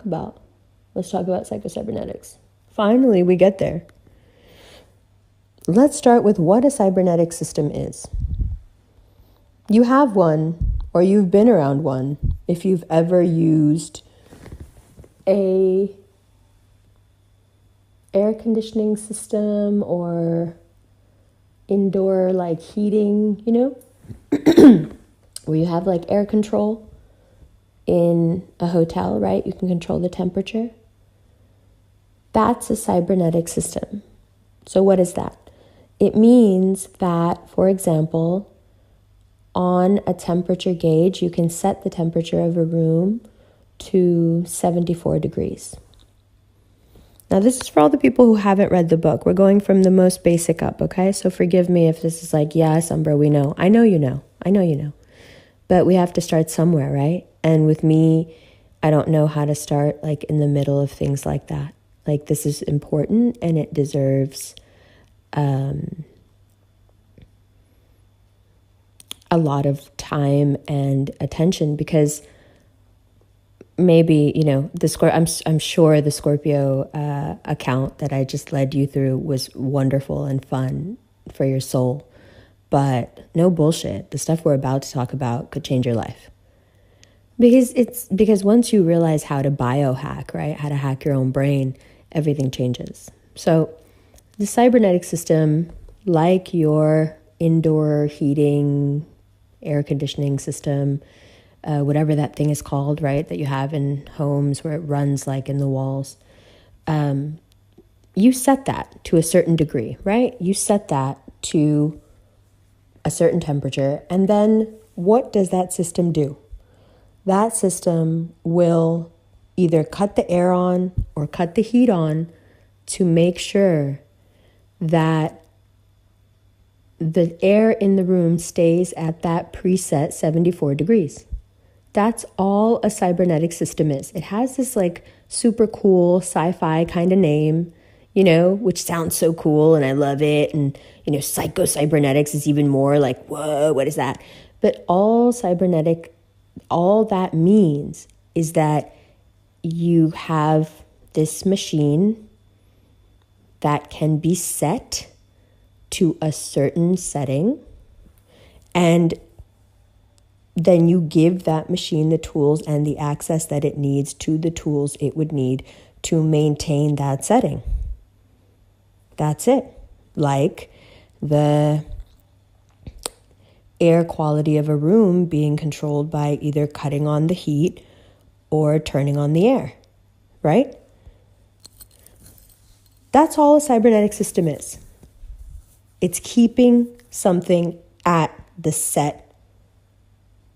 talk about. Let's talk about Psycho-Cybernetics. Finally, we get there. Let's start with what a cybernetic system is. You have one, or you've been around one, if you've ever used a air conditioning system or indoor like heating, where you have like air control in a hotel, right? You can control the temperature. That's a cybernetic system. So what is that? It means that, for example, on a temperature gauge, you can set the temperature of a room to 74 degrees. Now, this is for all the people who haven't read the book. We're going from the most basic up, okay? So forgive me if this is like, yes, Umbra, we know. I know you know. But we have to start somewhere, right? And with me, I don't know how to start like in the middle of things like that. Like, this is important and it deserves a lot of time and attention, because maybe, I'm sure the Scorpio account that I just led you through was wonderful and fun for your soul. But no bullshit. The stuff we're about to talk about could change your life. Because once you realize how to biohack, right? How to hack your own brain, everything changes. So the cybernetic system, like your indoor heating, air conditioning system, whatever that thing is called, right? That you have in homes where it runs like in the walls. You set that to a certain degree, right? You set that to a certain temperature. And then what does that system do? That system will either cut the air on or cut the heat on to make sure that the air in the room stays at that preset 74 degrees. That's all a cybernetic system is. It has this like super cool sci-fi kind of name, which sounds so cool and I love it. And, Psycho-Cybernetics is even more like, whoa, what is that? But all that means is that you have this machine that can be set to a certain setting, and then you give that machine the tools and the access that it needs to the tools it would need to maintain that setting. That's it. Like the air quality of a room being controlled by either cutting on the heat or turning on the air, right? That's all a cybernetic system is. It's keeping something at the set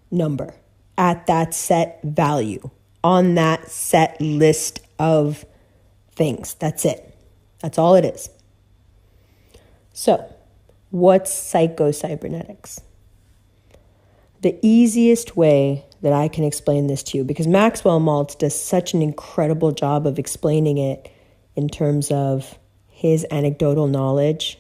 number, at that set value, on that set list of things. That's it. That's all it is. So, what's Psycho-Cybernetics? The easiest way that I can explain this to you, because Maxwell Maltz does such an incredible job of explaining it in terms of his anecdotal knowledge,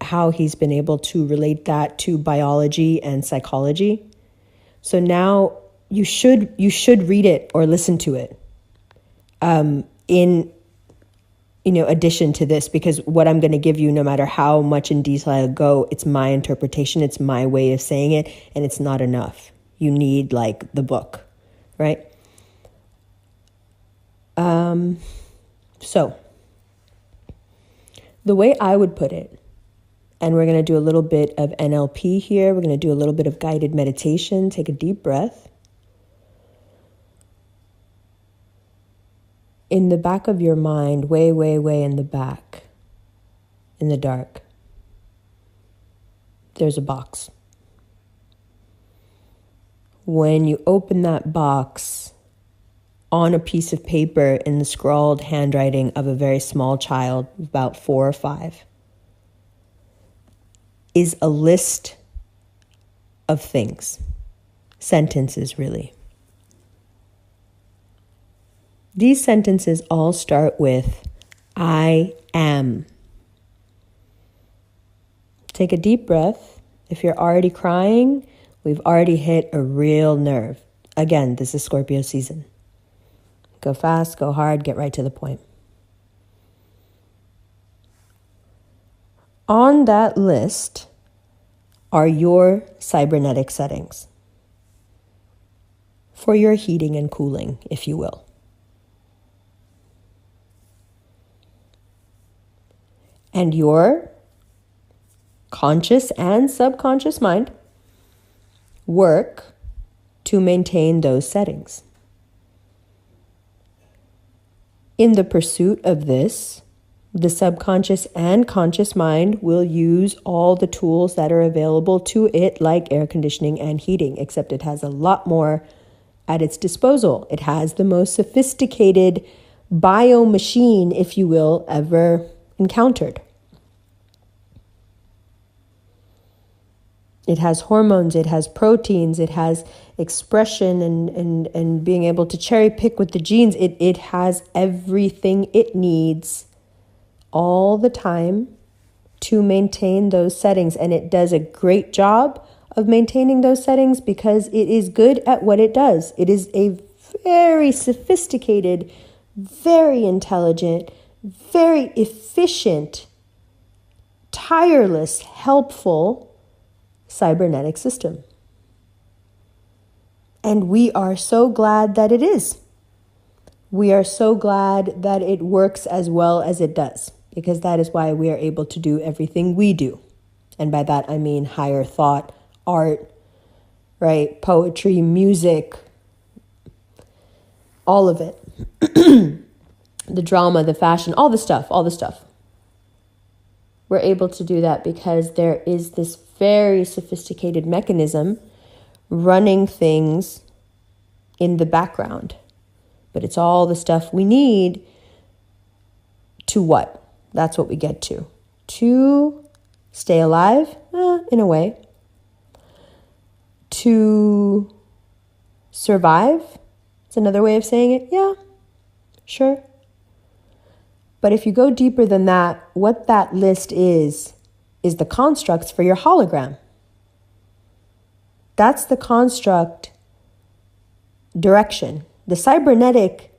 how he's been able to relate that to biology and psychology. So now you should read it or listen to it in addition to this, because what I'm going to give you, no matter how much in detail I go, it's my interpretation, it's my way of saying it, and it's not enough. You need like the book, right? So the way I would put it, and we're going to do a little bit of NLP here, we're going to do a little bit of guided meditation. Take a deep breath. In the back of your mind, way, way, way in the back, in the dark, there's a box. When you open that box, on a piece of paper in the scrawled handwriting of a very small child, about 4 or 5, is a list of things, sentences really. These sentences all start with, I am. Take a deep breath. If you're already crying, we've already hit a real nerve. Again, this is Scorpio season. Go fast, go hard, get right to the point. On that list are your cybernetic settings for your heating and cooling, if you will. And your conscious and subconscious mind work to maintain those settings. In the pursuit of this, the subconscious and conscious mind will use all the tools that are available to it, like air conditioning and heating, except it has a lot more at its disposal. It has the most sophisticated bio machine, if you will, ever encountered. It has hormones, it has proteins, it has expression and being able to cherry pick with the genes. It has everything it needs all the time to maintain those settings. And it does a great job of maintaining those settings because it is good at what it does. It is a very sophisticated, very intelligent, very efficient, tireless, helpful cybernetic system. And we are so glad that it is. We are so glad that it works as well as it does, because that is why we are able to do everything we do. And by that, I mean higher thought, art, right? Poetry, music, all of it. The drama, the fashion, all the stuff. We're able to do that because there is this very sophisticated mechanism running things in the background. But it's all the stuff we need to what? That's what we get to. To stay alive, in a way. To survive, it's another way of saying it. Yeah, sure. But if you go deeper than that, what that list is the constructs for your hologram. That's the construct direction. The cybernetic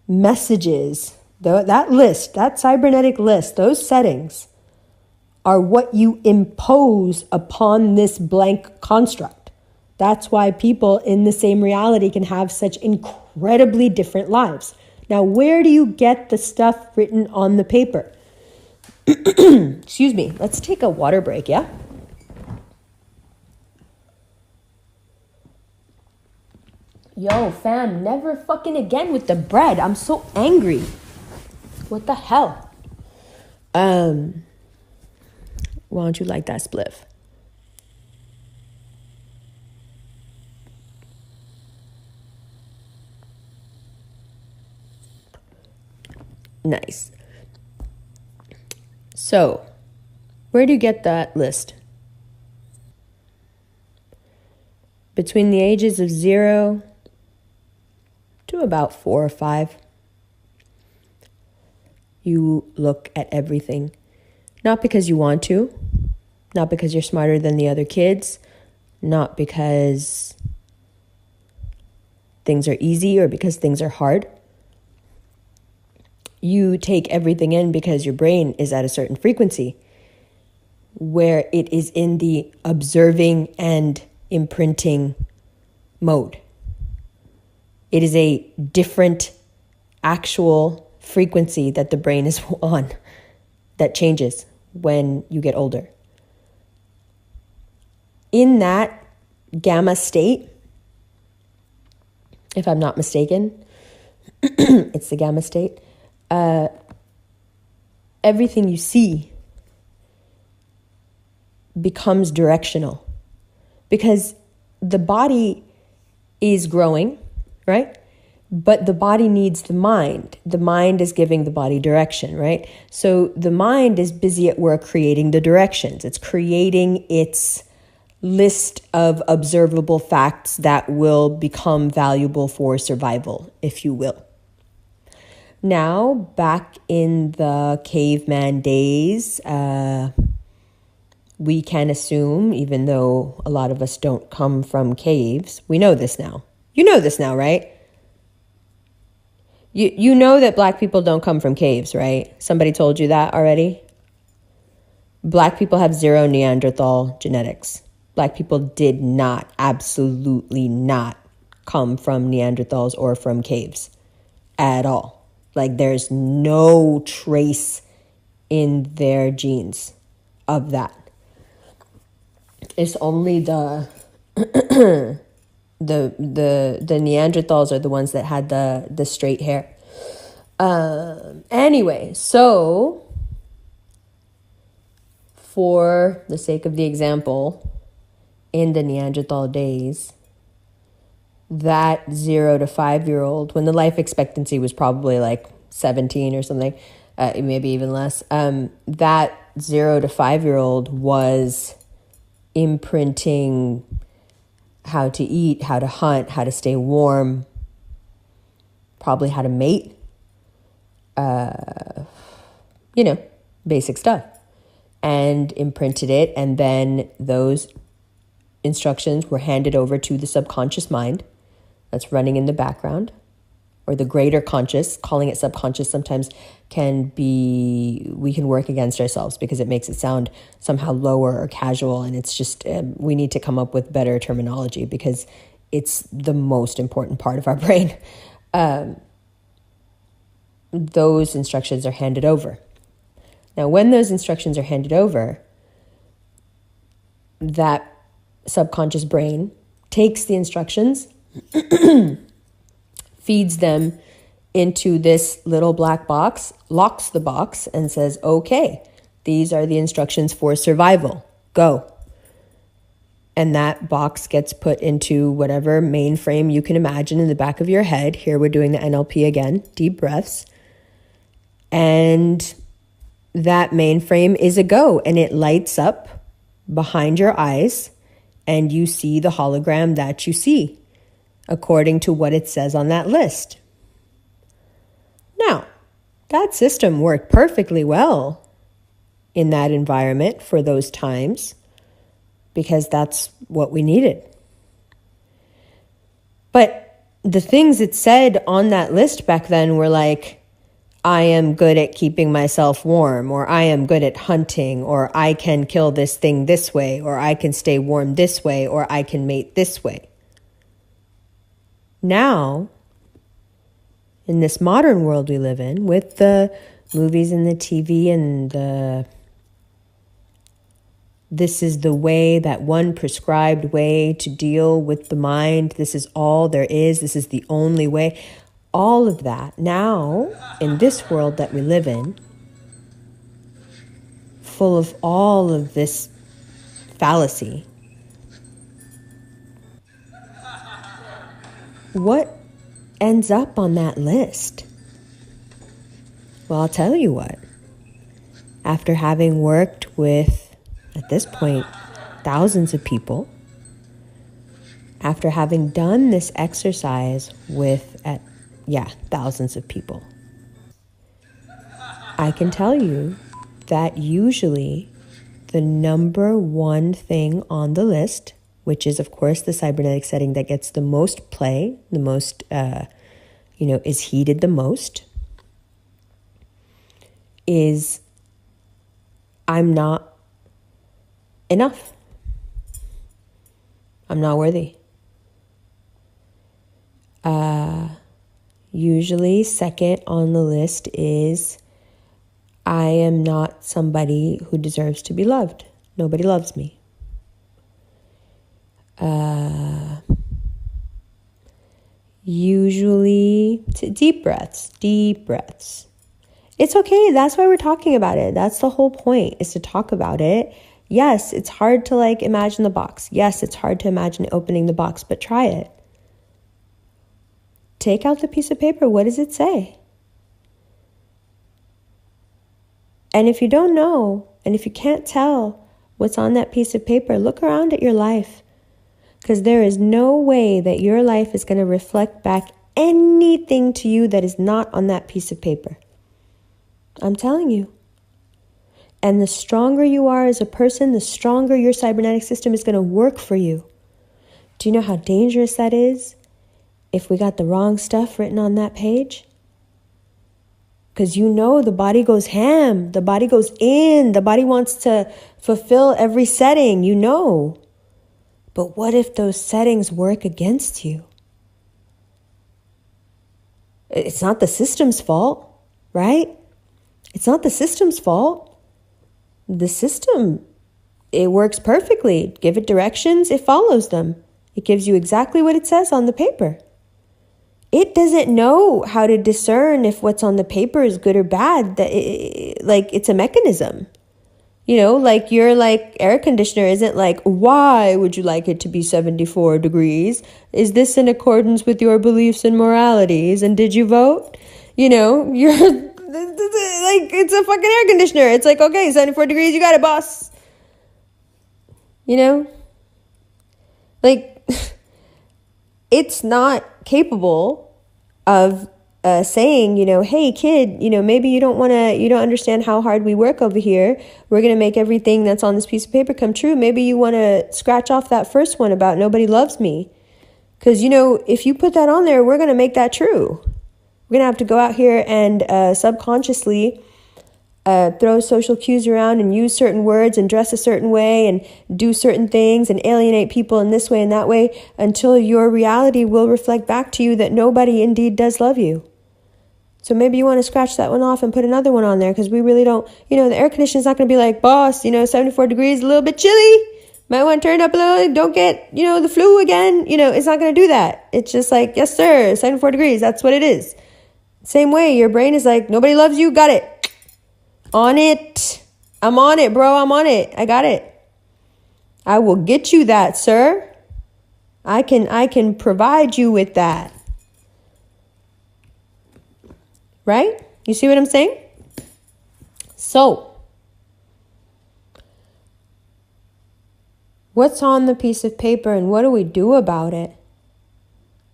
messages, that list, that cybernetic list, those settings are what you impose upon this blank construct. That's why people in the same reality can have such incredibly different lives. Now, where do you get the stuff written on the paper? Excuse me. Let's take a water break, yeah? Yo, fam, never fucking again with the bread. I'm so angry. What the hell? Why don't you like that spliff? Nice. So, where do you get that list? Between the ages of 0 to about 4 or 5, you look at everything. Not because you want to, not because you're smarter than the other kids, not because things are easy or because things are hard. You take everything in because your brain is at a certain frequency where it is in the observing and imprinting mode. It is a different actual frequency that the brain is on that changes when you get older. In that gamma state, if I'm not mistaken, it's the gamma state, everything you see becomes directional because the body is growing, right? But the body needs the mind. The mind is giving the body direction, right? So the mind is busy at work creating the directions. It's creating its list of observable facts that will become valuable for survival, if you will. Now, back in the caveman days, we can assume, even though a lot of us don't come from caves, we know this now. You know this now, right? You know that black people don't come from caves, right? Somebody told you that already? Black people have zero Neanderthal genetics. Black people did not, absolutely not, come from Neanderthals or from caves at all. Like, there's no trace in their genes of that. It's only the Neanderthals are the ones that had the straight hair. Anyway, so for the sake of the example, in the Neanderthal days, that 0 to 5-year-old, when the life expectancy was probably like 17 or something, maybe even less, that 0 to 5-year-old was imprinting how to eat, how to hunt, how to stay warm, probably how to mate, basic stuff, and imprinted it. And then those instructions were handed over to the subconscious mind that's running in the background, or the greater conscious. Calling it subconscious sometimes we can work against ourselves because it makes it sound somehow lower or casual. And it's just, we need to come up with better terminology because it's the most important part of our brain. Those instructions are handed over. Now, when those instructions are handed over, that subconscious brain takes the instructions, feeds them into this little black box, locks the box, and says, okay, these are the instructions for survival. Go. And that box gets put into whatever mainframe you can imagine in the back of your head. Here we're doing the NLP again, deep breaths. And that mainframe is a go, and it lights up behind your eyes, and you see the hologram that you see according to what it says on that list. Now, that system worked perfectly well in that environment for those times because that's what we needed. But the things it said on that list back then were like, I am good at keeping myself warm, or I am good at hunting, or I can kill this thing this way, or I can stay warm this way, or I can mate this way. Now, in this modern world we live in, with the movies and the TV and this is the way, that one prescribed way to deal with the mind, this is all there is, this is the only way. All of that now, in this world that we live in, full of all of this fallacy, what ends up on that list? Well, I'll tell you what. After having worked with, at this point, thousands of people, after having done this exercise with, thousands of people, I can tell you that usually the number one thing on the list, which is, of course, the cybernetic setting that gets the most play, the most, is heated the most, is I'm not enough. I'm not worthy. Usually second on the list is I am not somebody who deserves to be loved. Nobody loves me. Usually deep breaths. It's okay. That's why we're talking about it. That's the whole point, is to talk about it. Yes, it's hard to imagine the box. Yes, it's hard to imagine opening the box, but try it. Take out the piece of paper. What does it say? And if you don't know, and if you can't tell what's on that piece of paper, look around at your life. Because there is no way that your life is going to reflect back anything to you that is not on that piece of paper. I'm telling you. And the stronger you are as a person, the stronger your cybernetic system is going to work for you. Do you know how dangerous that is? if we got the wrong stuff written on that page? Because the body goes ham, the body goes in, the body wants to fulfill every setting, But what if those settings work against you? It's not the system's fault, right? It's not the system's fault. The system, it works perfectly. Give it directions, it follows them. It gives you exactly what it says on the paper. It doesn't know how to discern if what's on the paper is good or bad. It's a mechanism. Your air conditioner isn't like, why would you like it to be 74 degrees? Is this in accordance with your beliefs and moralities? And did you vote? It's a fucking air conditioner. It's like, okay, 74 degrees, you got it, boss. It's not capable of saying, hey kid, maybe you don't understand how hard we work over here. We're going to make everything that's on this piece of paper come true. Maybe you want to scratch off that first one about nobody loves me. Because, if you put that on there, we're going to make that true. We're going to have to go out here and subconsciously throw social cues around and use certain words and dress a certain way and do certain things and alienate people in this way and that way until your reality will reflect back to you that nobody indeed does love you. So maybe you want to scratch that one off and put another one on there because we really don't, the air conditioner is not going to be like, boss, 74 degrees, a little bit chilly. Might want to turn it up a little, don't get, the flu again. It's not going to do that. It's just like, yes, sir, 74 degrees, that's what it is. Same way, your brain is like, nobody loves you, got it. On it. I'm on it, bro. I'm on it. I got it. I will get you that, sir. I can provide you with that. Right? You see what I'm saying? So, what's on the piece of paper and what do we do about it?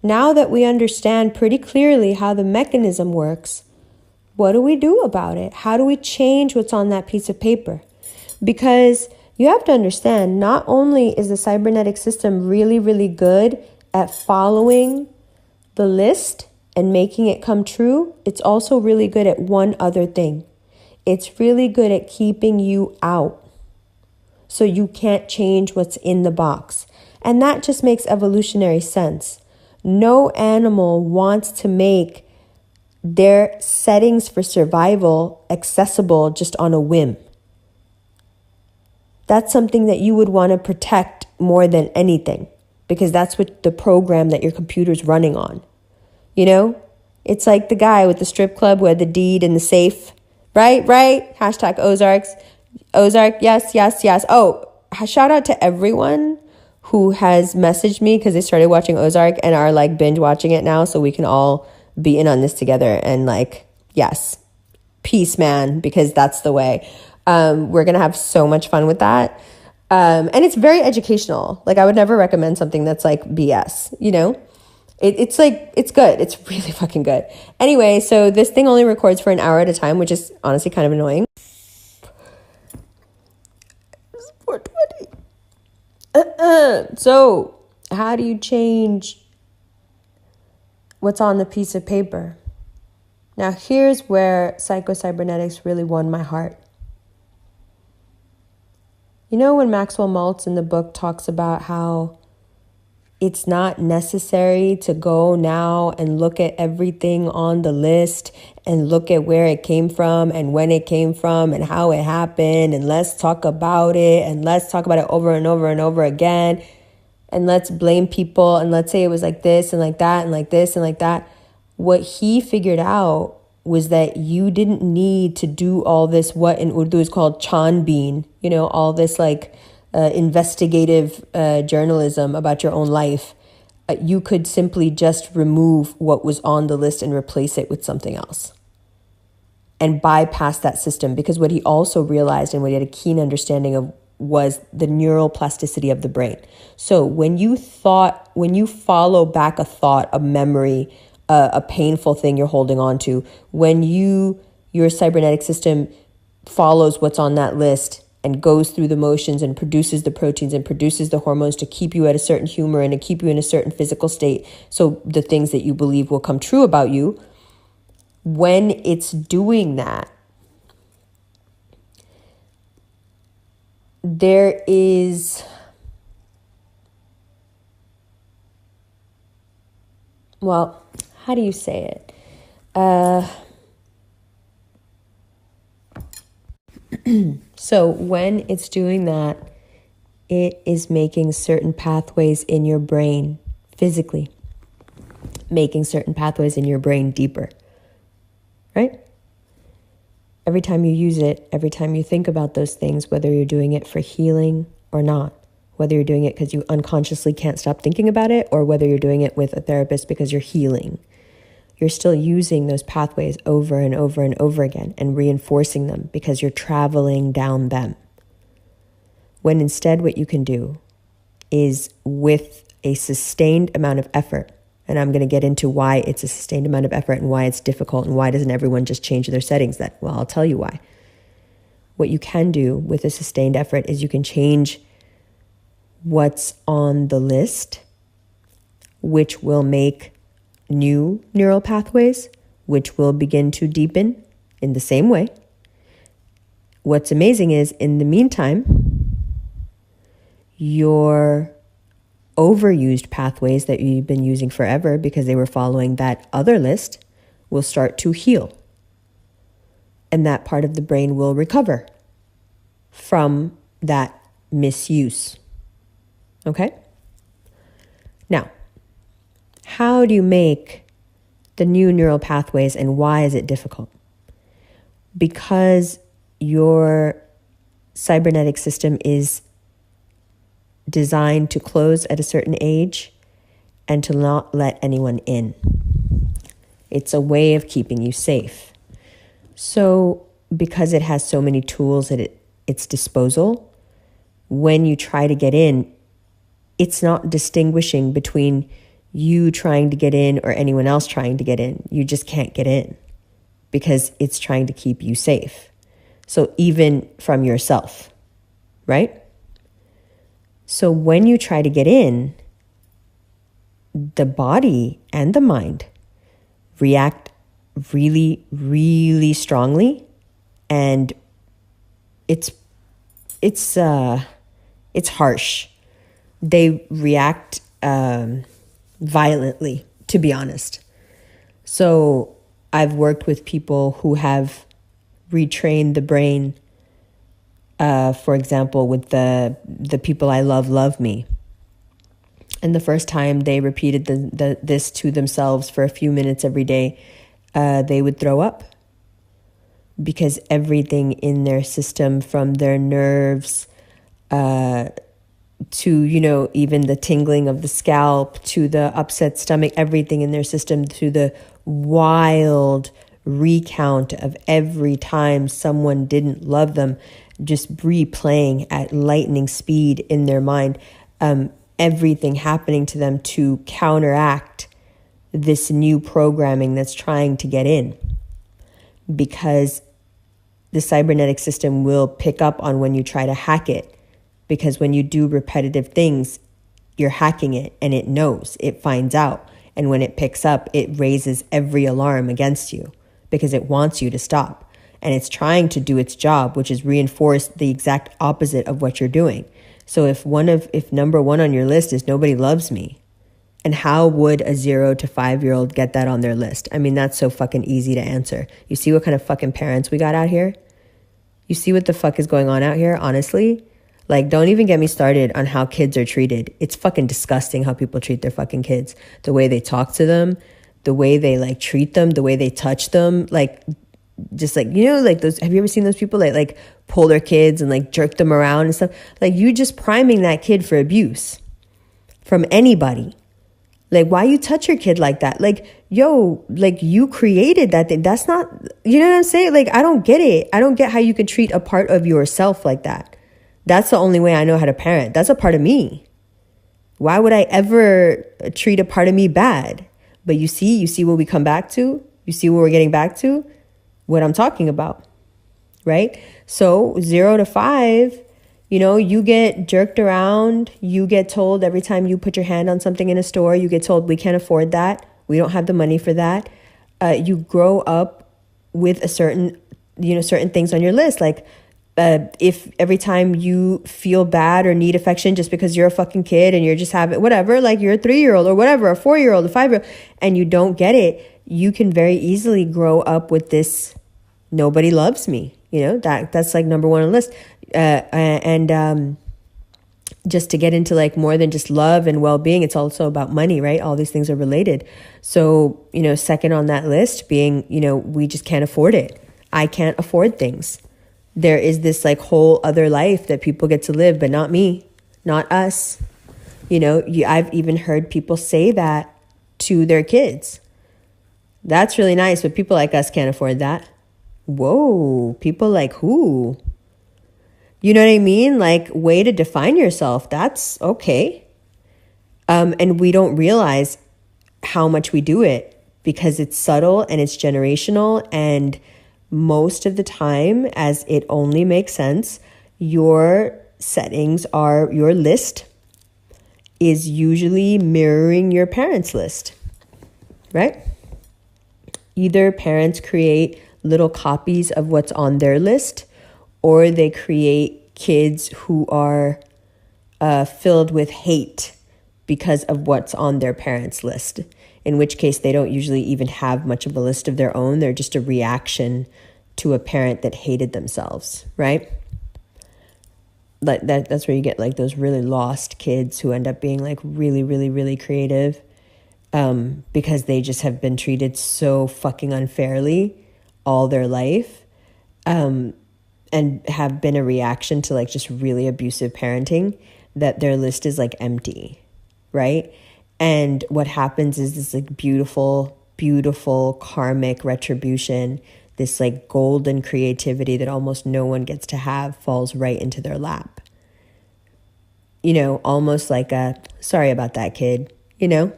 Now that we understand pretty clearly how the mechanism works, what do we do about it? How do we change what's on that piece of paper? Because you have to understand, not only is the cybernetic system really, really good at following the list and making it come true, it's also really good at one other thing. It's really good at keeping you out so you can't change what's in the box. And that just makes evolutionary sense. No animal wants to make their settings for survival accessible just on a whim. That's something that you would want to protect more than anything because that's what the program that your computer's running on. It's like the guy with the strip club who had the deed in the safe. Right? Hashtag Ozarks. Ozark, yes. Oh, shout out to everyone who has messaged me because they started watching Ozark and are like binge watching it now so we can all be in on this together and yes, peace, man, because that's the way. We're going to have so much fun with that. And it's very educational. I would never recommend something that's like BS, it's good. It's really fucking good. Anyway, so this thing only records for an hour at a time, which is honestly kind of annoying. 4:20. So how do you change what's on the piece of paper? Now, here's where Psycho-Cybernetics really won my heart. When Maxwell Maltz in the book talks about how it's not necessary to go now and look at everything on the list and look at where it came from and when it came from and how it happened, and let's talk about it and let's talk about it over and over and over again. And let's blame people and let's say it was like this and like that and like this and like that. What he figured out was that you didn't need to do all this, what in Urdu is called chanbeen, all this investigative journalism about your own life. You could simply just remove what was on the list and replace it with something else and bypass that system. Because what he also realized and what he had a keen understanding of was the neural plasticity of the brain. So when you follow back a thought, a memory, a painful thing you're holding on to, when your cybernetic system follows what's on that list and goes through the motions and produces the proteins and produces the hormones to keep you at a certain humor and to keep you in a certain physical state. So the things that you believe will come true about you, when it's doing that, there is, well, how do you say it? So when it's doing that, it is making certain pathways in your brain physically, making certain pathways in your brain deeper, right? Every time you use it, every time you think about those things, whether you're doing it for healing or not, whether you're doing it because you unconsciously can't stop thinking about it, or whether you're doing it with a therapist because you're healing, you're still using those pathways over and over and over again and reinforcing them because you're traveling down them. When instead what you can do is, with a sustained amount of effort, and I'm going to get into why it's a sustained amount of effort and why it's difficult and why doesn't everyone just change their settings. Well, I'll tell you why. What you can do with a sustained effort is you can change what's on the list, which will make new neural pathways, which will begin to deepen in the same way. What's amazing is, in the meantime, your overused pathways that you've been using forever because they were following that other list will start to heal. And that part of the brain will recover from that misuse. Okay? Now, how do you make the new neural pathways, and why is it difficult? Because your cybernetic system is designed to close at a certain age and to not let anyone in. It's a way of keeping you safe. So because it has so many tools at its disposal, when you try to get in, it's not distinguishing between you trying to get in or anyone else trying to get in. You just can't get in because it's trying to keep you safe. So even from yourself, right? So when you try to get in, the body and the mind react really, really strongly, and it's harsh. They react violently, to be honest. So I've worked with people who have retrained the brain. For example, with the people I love me. And the first time they repeated this to themselves for a few minutes every day, they would throw up. Because everything in their system, from their nerves to, even the tingling of the scalp, to the upset stomach, everything in their system, to the wild recount of every time someone didn't love them, just replaying at lightning speed in their mind, everything happening to them to counteract this new programming that's trying to get in. Because the cybernetic system will pick up on when you try to hack it. Because when you do repetitive things, you're hacking it, and it knows, it finds out. And when it picks up, it raises every alarm against you because it wants you to stop. And it's trying to do its job, which is reinforce the exact opposite of what you're doing. So if number one on your list is nobody loves me, and how would a 0 to 5-year-old get that on their list? I mean, that's so fucking easy to answer. You see what kind of fucking parents we got out here? You see what the fuck is going on out here, honestly? Like, don't even get me started on how kids are treated. It's fucking disgusting how people treat their fucking kids. The way they talk to them, the way they treat them, the way they touch them. Just those, have you ever seen those people that pull their kids and jerk them around and stuff? You just priming that kid for abuse from anybody. Why you touch your kid like that? You created that thing. That's not, you know what I'm saying? I don't get it. I don't get how you can treat a part of yourself like that. That's the only way I know how to parent. That's a part of me. Why would I ever treat a part of me bad? But you see what we come back to? You see what we're getting back to? What I'm talking about. right? So 0 to 5, you get jerked around. You get told every time you put your hand on something in a store, you get told, we can't afford that. We don't have the money for that. You grow up with certain things on your list. Like if every time you feel bad or need affection just because you're a fucking kid and you're just having whatever, like you're a 3-year-old or whatever, a 4-year-old, a 5-year-old, and you don't get it, you can very easily grow up with this, nobody loves me. That's like number one on the list. And just to get into like more than just love and well-being, it's also about money, right? All these things are related. So, second on that list being, we just can't afford it. I can't afford things. There is this like whole other life that people get to live, but not me, not us. I've even heard people say that to their kids. That's really nice, but people like us can't afford that. Whoa, people like who? You know what I mean? Like, way to define yourself. That's okay. And we don't realize how much we do it because it's subtle and it's generational. And most of the time, as it only makes sense, your settings are, your list is usually mirroring your parents' list, right? Either parents create little copies of what's on their list, or they create kids who are filled with hate because of what's on their parents' list, in which case they don't usually even have much of a list of their own. They're just a reaction to a parent that hated themselves, right? Like that's where you get like those really lost kids who end up being like really, really, really creative because they just have been treated so fucking unfairly all their life. And have been a reaction to like just really abusive parenting, that their list is like empty, right? And what happens is this like beautiful, beautiful karmic retribution, this like golden creativity that almost no one gets to have falls right into their lap. Almost like a, sorry about that, kid, yeah,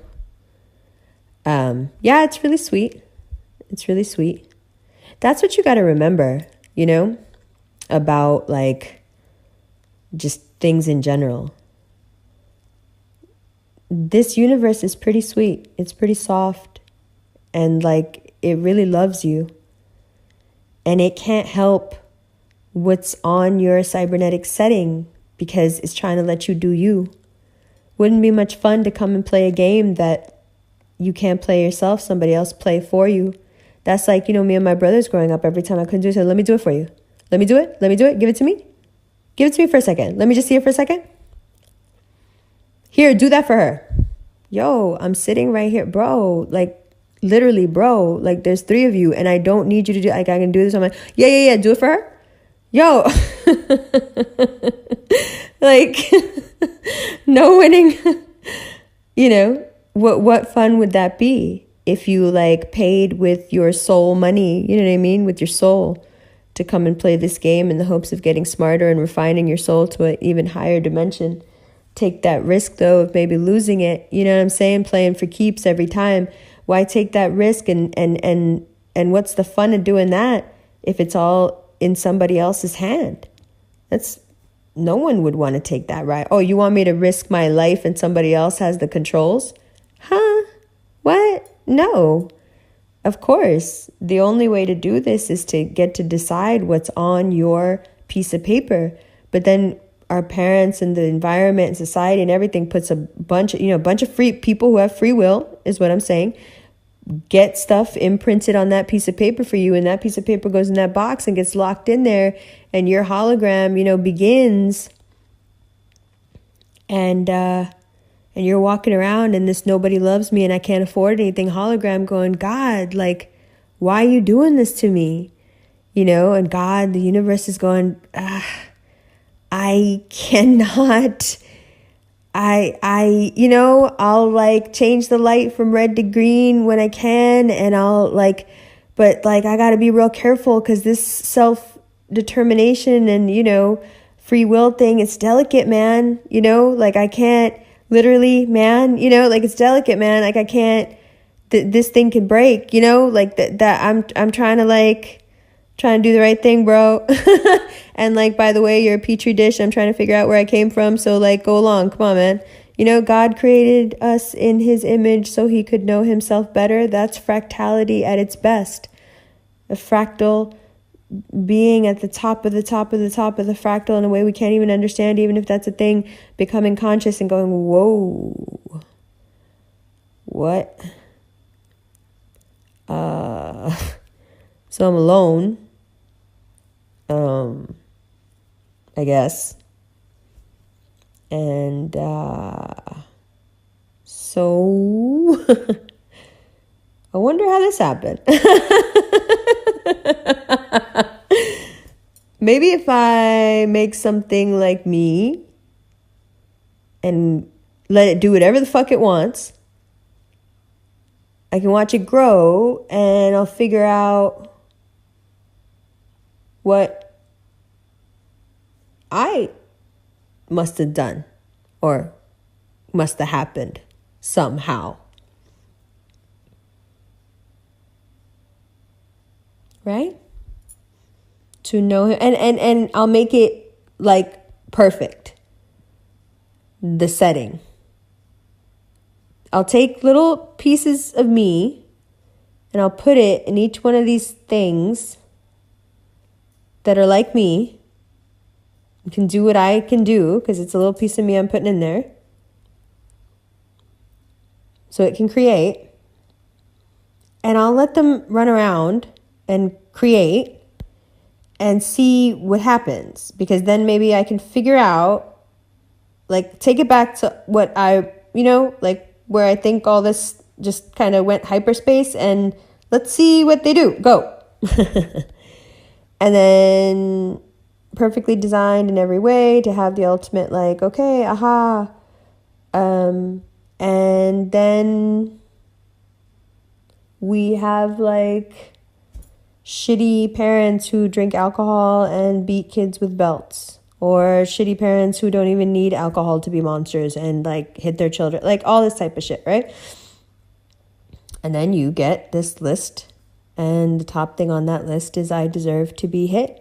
it's really sweet. It's really sweet. That's what you got to remember, about like just things in general. This universe is pretty sweet. It's pretty soft. And like, it really loves you. And it can't help what's on your cybernetic setting because it's trying to let you do you. Wouldn't be much fun to come and play a game that you can't play yourself, somebody else play for you. That's like, me and my brothers growing up, every time I couldn't do it, I said, let me do it for you. Let me do it. Let me do it. Give it to me. Give it to me for a second. Let me just see it for a second. Here, do that for her. Yo, I'm sitting right here. Bro, like literally, bro, like there's 3 of you and I don't need you to do, like I can do this on my, yeah, do it for her. Yo, like no winning, what fun would that be if you like paid with your soul money, you know what I mean? With your soul to come and play this game in the hopes of getting smarter and refining your soul to an even higher dimension. Take that risk though of maybe losing it, you know what I'm saying? Playing for keeps every time. Why take that risk and what's the fun of doing that if it's all in somebody else's hand? No one would want to take that, right? Oh, you want me to risk my life and somebody else has the controls? Huh? What? No. Of course, the only way to do this is to get to decide what's on your piece of paper. But then our parents and the environment and society and everything puts a bunch of free people who have free will, is what I'm saying, get stuff imprinted on that piece of paper for you. And that piece of paper goes in that box and gets locked in there. And your hologram, begins. And you're walking around in this nobody loves me and I can't afford anything hologram going, God, like, why are you doing this to me? And God, the universe is going, I cannot, I'll like change the light from red to green when I can. And but I gotta be real careful because this self-determination and, free will thing, it's delicate, man. I can't literally, man, it's delicate, man. I can't, this thing can break, that I'm trying trying to do the right thing, bro. And like, by the way, you're a petri dish. I'm trying to figure out where I came from. So like, go along. Come on, man. You know, God created us in his image so he could know himself better. That's fractality at its best. A fractal being at the top of the top of the top of the fractal in a way we can't even understand, even if that's a thing, becoming conscious and going, whoa, what? So I'm alone, I guess. And so I wonder how this happened. Maybe if I make something like me and let it do whatever the fuck it wants, I can watch it grow and I'll figure out what I must have done or must have happened somehow. Right? To know him. And I'll make it like perfect. The setting. I'll take little pieces of me and I'll put it in each one of these things that are like me. You can do what I can do because it's a little piece of me I'm putting in there. So it can create. And I'll let them run around and create and see what happens. Because then maybe I can figure out, like, take it back to what I, like where I think all this just kind of went hyperspace, and let's see what they do. Go. And then perfectly designed in every way to have the ultimate, like, okay, aha. And then we have like shitty parents who drink alcohol and beat kids with belts, or shitty parents who don't even need alcohol to be monsters and like hit their children, like all this type of shit, right? And then you get this list, and the top thing on that list is I deserve to be hit.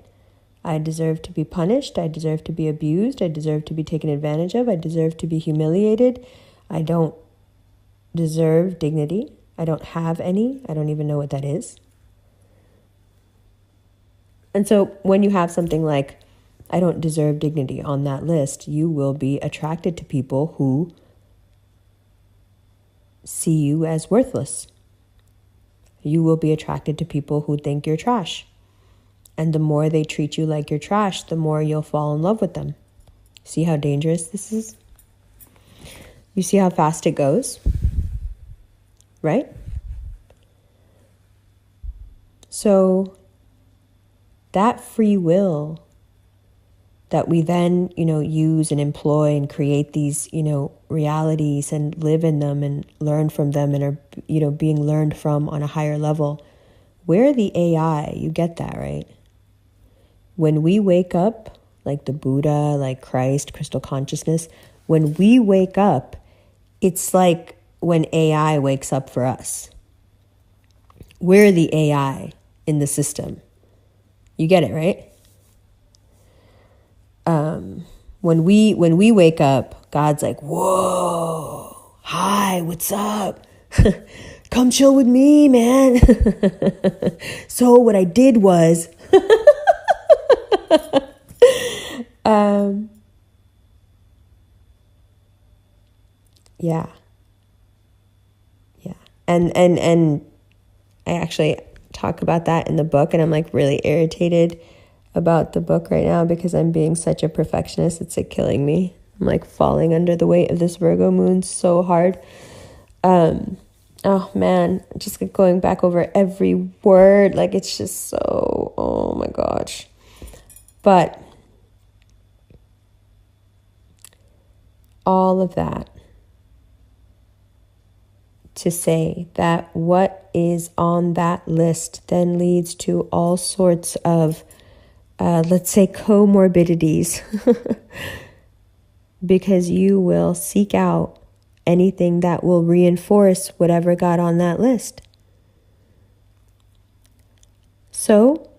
I deserve to be punished. I deserve to be abused. I deserve to be taken advantage of. I deserve to be humiliated. I don't deserve dignity. I don't have any. I don't even know what that is. And so when you have something like, I don't deserve dignity on that list, you will be attracted to people who see you as worthless. You will be attracted to people who think you're trash. And the more they treat you like you're trash, the more you'll fall in love with them. See how dangerous this is? You see how fast it goes? Right? So that free will that we then, use and employ and create these, realities and live in them and learn from them and are, being learned from on a higher level. We're the AI. You get that, right? When we wake up, like the Buddha, like Christ, crystal consciousness, when we wake up, it's like when AI wakes up for us. We're the AI in the system. You get it, right? When we wake up, God's like, whoa, hi, what's up? Come chill with me, man. So what I did was, yeah. And I actually talk about that in the book, and I'm like really irritated about the book right now because I'm being such a perfectionist. It's like killing me. I'm like falling under the weight of this Virgo moon so hard. Oh man, just going back over every word, like it's just so, oh my gosh. But all of that to say that what is on that list then leads to all sorts of let's say comorbidities, because you will seek out anything that will reinforce whatever got on that list. So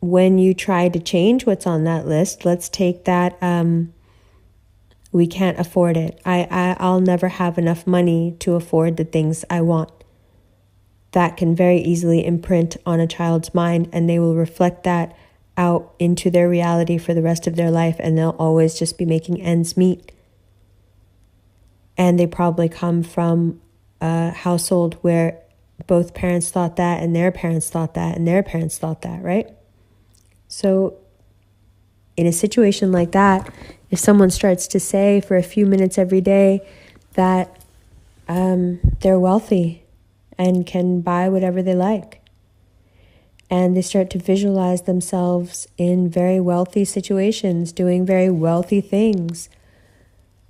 when you try to change what's on that list, let's take that we can't afford it. I'll never have enough money to afford the things I want. That can very easily imprint on a child's mind, and they will reflect that out into their reality for the rest of their life, and they'll always just be making ends meet. And they probably come from a household where both parents thought that, and their parents thought that, and their parents thought that, right? So in a situation like that, if someone starts to say for a few minutes every day that they're wealthy and can buy whatever they like, and they start to visualize themselves in very wealthy situations, doing very wealthy things,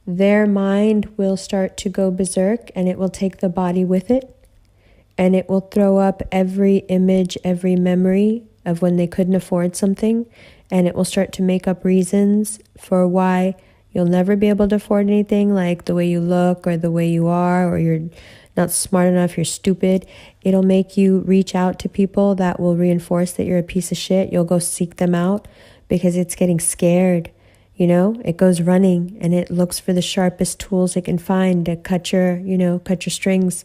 their mind will start to go berserk, and it will take the body with it, and it will throw up every image, every memory of when they couldn't afford something, and it will start to make up reasons for why you'll never be able to afford anything, like the way you look or the way you are, or you're not smart enough, you're stupid. It'll make you reach out to people that will reinforce that you're a piece of shit. You'll go seek them out because it's getting scared. You know, it goes running and it looks for the sharpest tools it can find to cut your strings.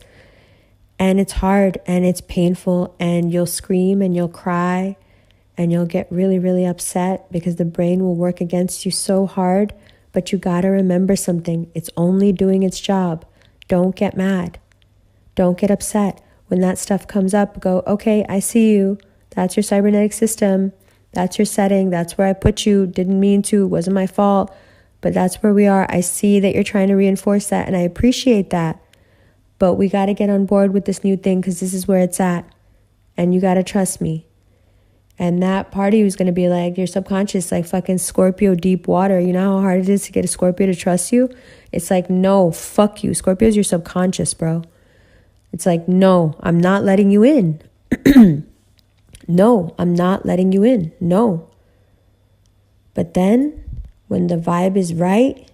And it's hard and it's painful, and you'll scream and you'll cry and you'll get really, really upset because the brain will work against you so hard. But you got to remember something. It's only doing its job. Don't get mad. Don't get upset. When that stuff comes up, go, okay, I see you. That's your cybernetic system. That's your setting. That's where I put you. Didn't mean to. Wasn't my fault. But that's where we are. I see that you're trying to reinforce that, and I appreciate that. But we got to get on board with this new thing because this is where it's at. And you got to trust me. And that part of you is going to be like, your subconscious, like fucking Scorpio deep water. You know how hard it is to get a Scorpio to trust you? It's like, no, fuck you. Scorpio is your subconscious, bro. It's like, no, I'm not letting you in. No, I'm not letting you in. No. But then when the vibe is right,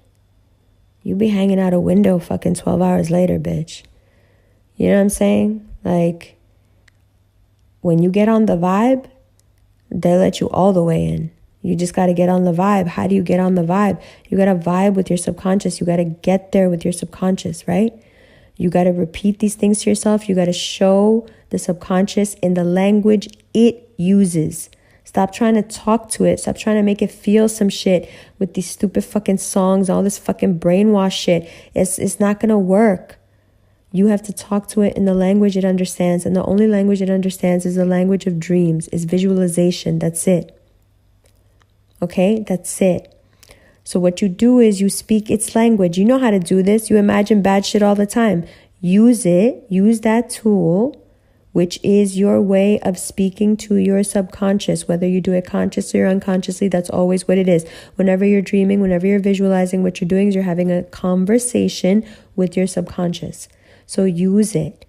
you be hanging out a window fucking 12 hours later, bitch. You know what I'm saying? Like, when you get on the vibe, they let you all the way in. You just got to get on the vibe. How do you get on the vibe? You got to vibe with your subconscious. You got to get there with your subconscious, right? You got to repeat these things to yourself. You got to show the subconscious in the language it uses. Stop trying to talk to it. Stop trying to make it feel some shit with these stupid fucking songs, all this fucking brainwash shit. It's not going to work. You have to talk to it in the language it understands. And the only language it understands is the language of dreams, is visualization. That's it. Okay? That's it. So what you do is you speak its language. You know how to do this. You imagine bad shit all the time. Use it. Use that tool, which is your way of speaking to your subconscious. Whether you do it consciously or unconsciously, that's always what it is. Whenever you're dreaming, whenever you're visualizing, what you're doing is you're having a conversation with your subconscious. So use it.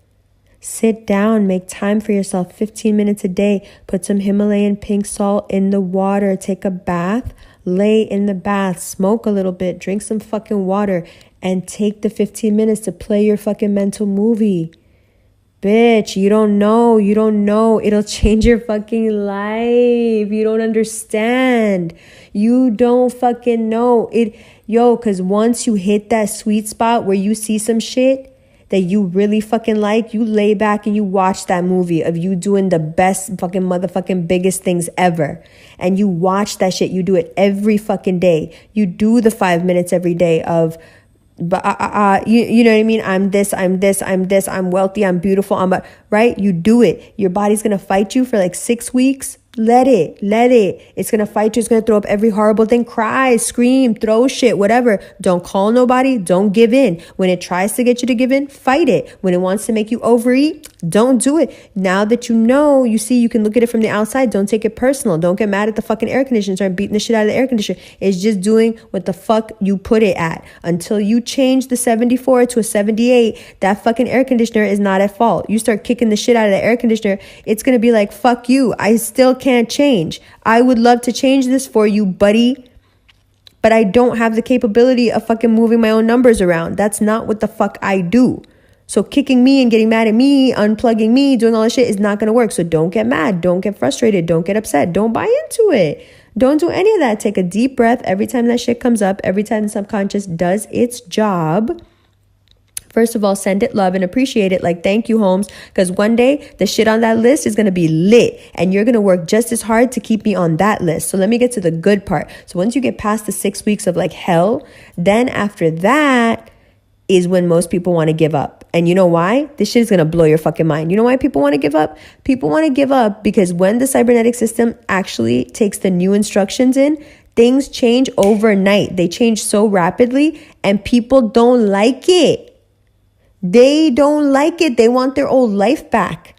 Sit down, make time for yourself, 15 minutes a day. Put some Himalayan pink salt in the water. Take a bath. Lay in the bath, smoke a little bit, drink some fucking water, and take the 15 minutes to play your fucking mental movie. Bitch, you don't know. It'll change your fucking life. You don't understand. You don't fucking know. Because once you hit that sweet spot where you see some shit that you really fucking like, you lay back and you watch that movie of you doing the best fucking motherfucking biggest things ever. And you watch that shit. You do it every fucking day. You do the 5 minutes every day of, you know what I mean? I'm this, I'm wealthy, I'm beautiful, right? You do it. Your body's going to fight you for like 6 weeks. Let it. It's going to fight you. It's going to throw up every horrible thing. Cry, scream, throw shit, whatever. Don't call nobody. Don't give in. When it tries to get you to give in, fight it. When it wants to make you overeat, don't do it. Now that you know, you see, you can look at it from the outside. Don't take it personal. Don't get mad at the fucking air conditioner. Start beating the shit out of the air conditioner. It's just doing what the fuck you put it at. Until you change the 74 to a 78, that fucking air conditioner is not at fault. You start kicking the shit out of the air conditioner, it's going to be like, fuck you. I still can't change. I would love to change this for you, buddy, but I don't have the capability of fucking moving my own numbers around. That's not what the fuck I do. So kicking me and getting mad at me, unplugging me, doing all this shit is not going to work. So don't get mad. Don't get frustrated. Don't get upset. Don't buy into it. Don't do any of that. Take a deep breath every time that shit comes up, every time the subconscious does its job. First of all, send it love and appreciate it. Like, thank you, Holmes. Because one day the shit on that list is going to be lit. And you're going to work just as hard to keep me on that list. So let me get to the good part. So once you get past the 6 weeks of like hell, then after that is when most people want to give up. And you know why? This shit is going to blow your fucking mind. You know why people want to give up? People want to give up because when the cybernetic system actually takes the new instructions in, things change overnight. They change so rapidly and people don't like it. They don't like it. They want their old life back.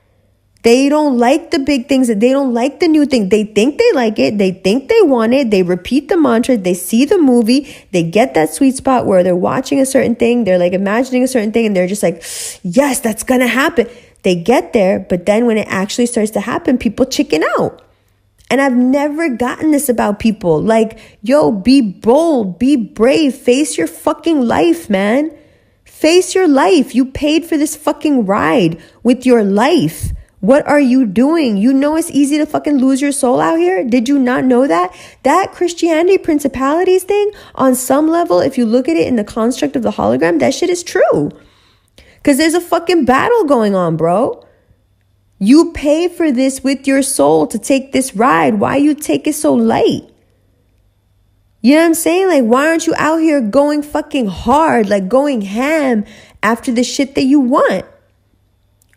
They don't like the big things. They don't like the new thing. They think they like it. They think they want it. They repeat the mantra. They see the movie. They get that sweet spot where they're watching a certain thing. They're like imagining a certain thing and they're just like, yes, that's going to happen. They get there. But then when it actually starts to happen, people chicken out. And I've never gotten this about people. Like, yo, be bold, be brave, face your fucking life, man. Face your life. You paid for this fucking ride with your life. What are you doing? You know it's easy to fucking lose your soul out here. Did you not know that? That Christianity principalities thing, on some level, if you look at it in the construct of the hologram, that shit is true. Because there's a fucking battle going on, bro. You pay for this with your soul to take this ride. Why you take it so light? You know what I'm saying? Like, why aren't you out here going fucking hard, like going ham after the shit that you want?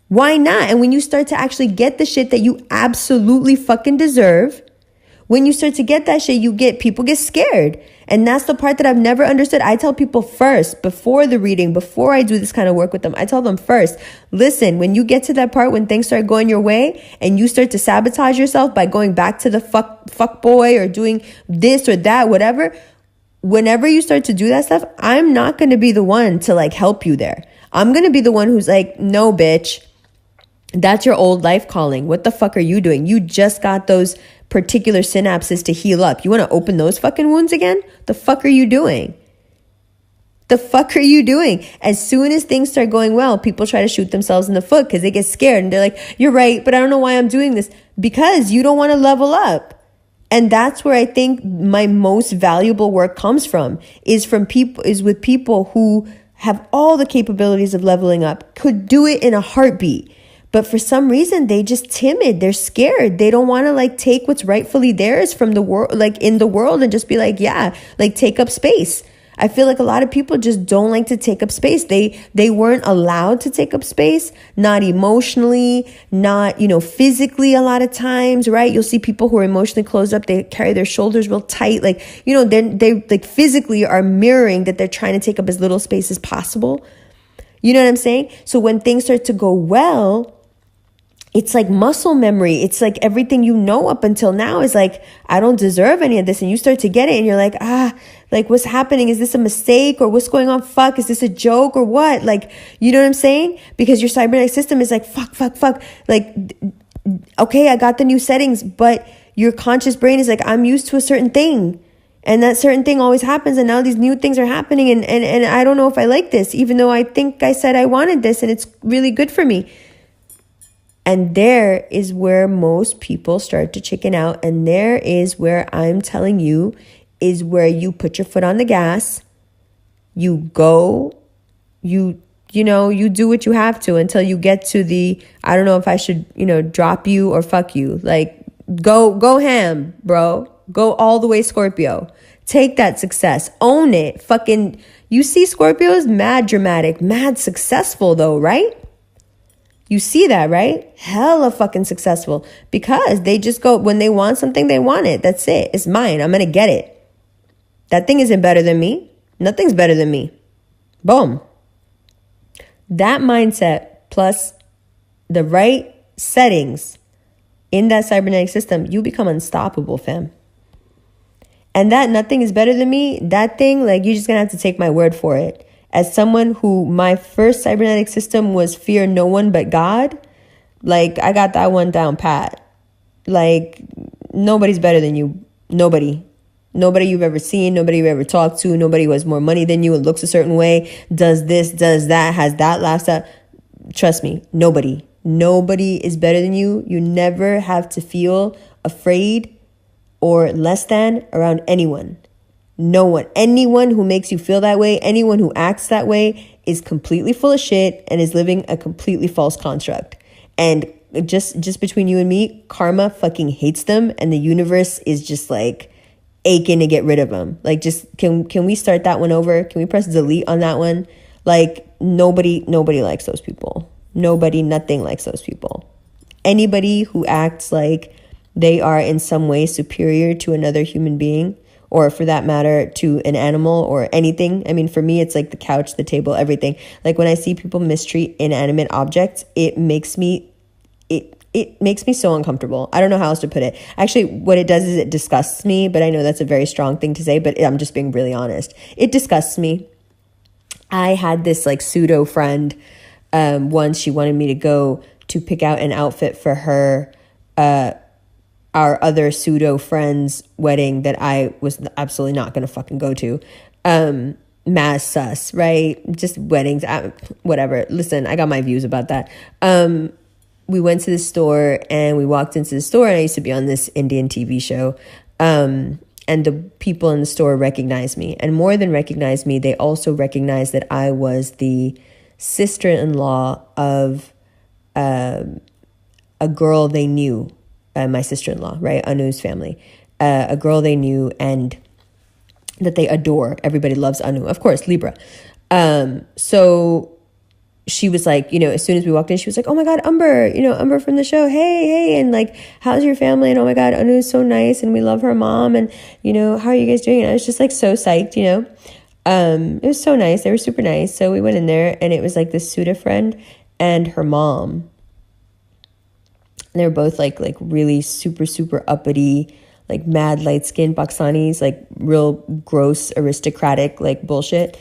Why not? And when you start to actually get the shit that you absolutely fucking deserve, when you start to get that shit, people get scared. And that's the part that I've never understood. I tell people first, before the reading, before I do this kind of work with them, I tell them first, listen, when you get to that part when things start going your way and you start to sabotage yourself by going back to the fuck boy or doing this or that, whatever, whenever you start to do that stuff, I'm not going to be the one to like help you there. I'm going to be the one who's like, no, bitch. That's your old life calling. What the fuck are you doing? You just got those particular synapses to heal up. You want to open those fucking wounds again? The fuck are you doing? The fuck are you doing? As soon as things start going well, people try to shoot themselves in the foot because they get scared and they're like, you're right, but I don't know why I'm doing this. Because you don't want to level up. And that's where I think my most valuable work comes from, is with people who have all the capabilities of leveling up, could do it in a heartbeat. But for some reason, they just timid. They're scared. They don't want to like take what's rightfully theirs from the world, like in the world, and just be like, yeah, like take up space. I feel like a lot of people just don't like to take up space. They weren't allowed to take up space, not emotionally, not, physically a lot of times, right? You'll see people who are emotionally closed up. They carry their shoulders real tight. Like, they like physically are mirroring that they're trying to take up as little space as possible. You know what I'm saying? So when things start to go well, it's like muscle memory. It's like everything you know up until now is like, I don't deserve any of this. And you start to get it and you're like, like what's happening? Is this a mistake or what's going on? Fuck, is this a joke or what? Like, you know what I'm saying? Because your cybernetic system is like, fuck. Like, okay, I got the new settings, but your conscious brain is like, I'm used to a certain thing. And that certain thing always happens. And now these new things are happening. And I don't know if I like this, even though I think I said I wanted this and it's really good for me. And there is where most people start to chicken out. And there is where I'm telling you is where you put your foot on the gas. You go, you do what you have to until you get to the, I don't know if I should, drop you or fuck you. Like, go ham, bro. Go all the way Scorpio. Take that success. Own it. Fucking, you see Scorpios mad dramatic, mad successful though, right? You see that, right? Hella fucking successful because they just go, when they want something, they want it. That's it. It's mine. I'm going to get it. That thing isn't better than me. Nothing's better than me. Boom. That mindset plus the right settings in that cybernetic system, you become unstoppable, fam. And that nothing is better than me, that thing, like, you're just going to have to take my word for it. As someone who, my first cybernetic system was fear no one but God, like, I got that one down pat. Like, nobody's better than you. Nobody. Nobody you've ever seen, nobody you've ever talked to, nobody who has more money than you and looks a certain way, does this, does that, has that lifestyle. trust me, nobody is better than you. You never have to feel afraid or less than around anyone. No one. Anyone who makes you feel that way, anyone who acts that way is completely full of shit and is living a completely false construct. And just between you and me, karma fucking hates them, and the universe is just like aching to get rid of them. Like, just can we start that one over? Can we press delete on that one? Like, nobody likes those people. Nothing likes those people. Anybody who acts like they are in some way superior to another human being, or for that matter, to an animal or anything. I mean, for me, it's like the couch, the table, everything. Like, when I see people mistreat inanimate objects, it makes me so uncomfortable. I don't know how else to put it. Actually, what it does is it disgusts me, but I know that's a very strong thing to say, but I'm just being really honest. It disgusts me. I had this like pseudo friend. Once she wanted me to go to pick out an outfit for her, our other pseudo friend's wedding that I was absolutely not going to fucking go to. Mass sus, right? Just weddings, whatever. Listen, I got my views about that. We went to the store and we walked into the store, and I used to be on this Indian TV show. And the people in the store recognized me, and more than recognized me, they also recognized that I was the sister-in-law of a girl they knew, my sister-in-law, right? Anu's family, a girl they knew and that they adore. Everybody loves Anu, of course, Libra. So she was like, as soon as we walked in, she was like, oh my God, Umber, Umber from the show. Hey. And like, how's your family? And oh my God, Anu is so nice. And we love her mom. And, how are you guys doing? And I was just like, so psyched, it was so nice. They were super nice. So we went in there, and it was like this Suda friend and her mom. And they were both like really super, super uppity, like mad light skinned Pakistanis, like real gross aristocratic, like bullshit.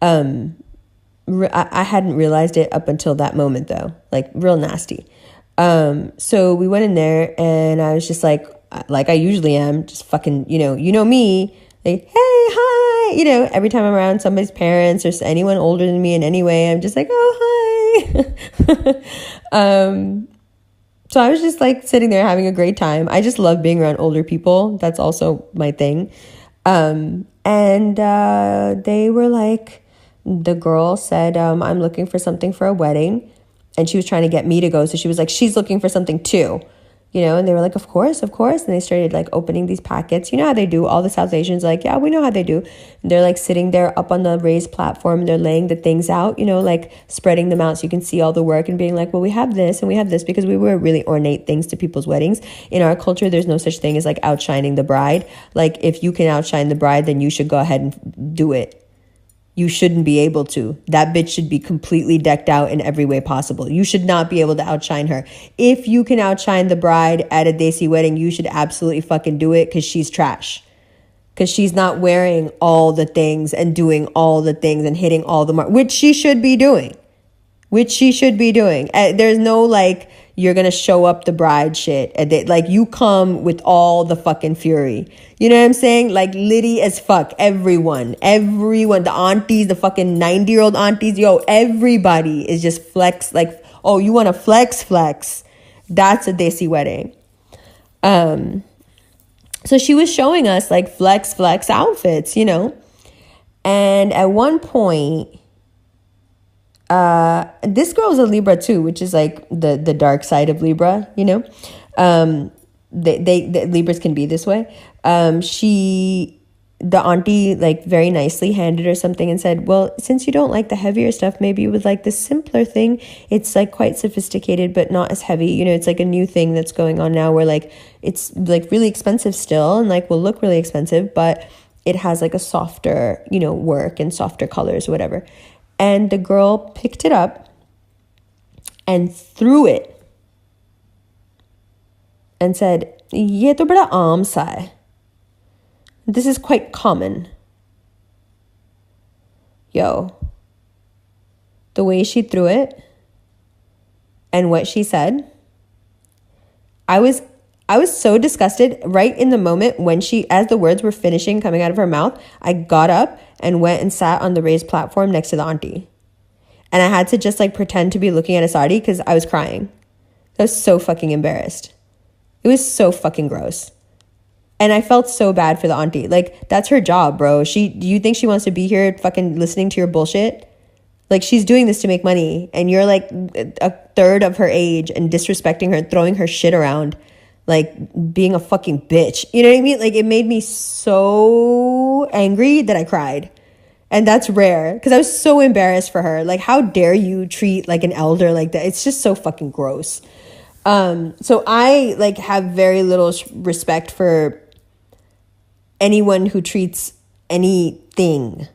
I hadn't realized it up until that moment though, like real nasty. So we went in there, and I was just like I usually am, just fucking, me, like, hey, hi, every time I'm around somebody's parents or anyone older than me in any way, I'm just like, oh, hi. So I was just like sitting there having a great time. I just love being around older people. That's also my thing. And they were like, the girl said, I'm looking for something for a wedding. And she was trying to get me to go. So she was like, she's looking for something too. And they were like, of course. And they started like opening these packets. You know how they do. All the South Asians like, yeah, we know how they do. And they're like sitting there up on the raised platform, and they're laying the things out, like spreading them out so you can see all the work, and being like, well, we have this and we have this, because we wear really ornate things to people's weddings. In our culture, there's no such thing as like outshining the bride. Like, if you can outshine the bride, then you should go ahead and do it. You shouldn't be able to. That bitch should be completely decked out in every way possible. You should not be able to outshine her. If you can outshine the bride at a Desi wedding, you should absolutely fucking do it, because she's trash. Because she's not wearing all the things and doing all the things and hitting all the marks, which she should be doing. There's no like, you're going to show up the bride shit. Like, you come with all the fucking fury. You know what I'm saying? Like, litty as fuck. Everyone, the aunties, the fucking 90-year-old aunties, everybody is just flex. Like, oh, you want to flex? That's a Desi wedding. So she was showing us like flex outfits, and at one point, this girl is a Libra too, which is like the dark side of Libra, the Libras can be this way. The auntie like very nicely handed her something and said, well, since you don't like the heavier stuff, maybe you would like this simpler thing. It's like quite sophisticated, but not as heavy. It's like a new thing that's going on now where like, it's like really expensive still and like will look really expensive, but it has like a softer, work and softer colors or whatever. And the girl picked it up and threw it and said, "Ye to bada aam sa hai. This is quite common." Yo, the way she threw it and what she said, I was so disgusted right in the moment when as the words were finishing coming out of her mouth. I got up and went and sat on the raised platform next to the auntie. And I had to just like pretend to be looking at Asadi because I was crying. I was so fucking embarrassed. It was so fucking gross. And I felt so bad for the auntie. Like, that's her job, bro. Do you think she wants to be here fucking listening to your bullshit? Like, she's doing this to make money. And you're like a third of her age and disrespecting her, throwing her shit around. Like, being a fucking bitch. You know what I mean? Like, it made me so angry that I cried. And that's rare because I was so embarrassed for her. Like, how dare you treat like an elder like that? It's just so fucking gross. So I like have very little respect for anyone who treats anything,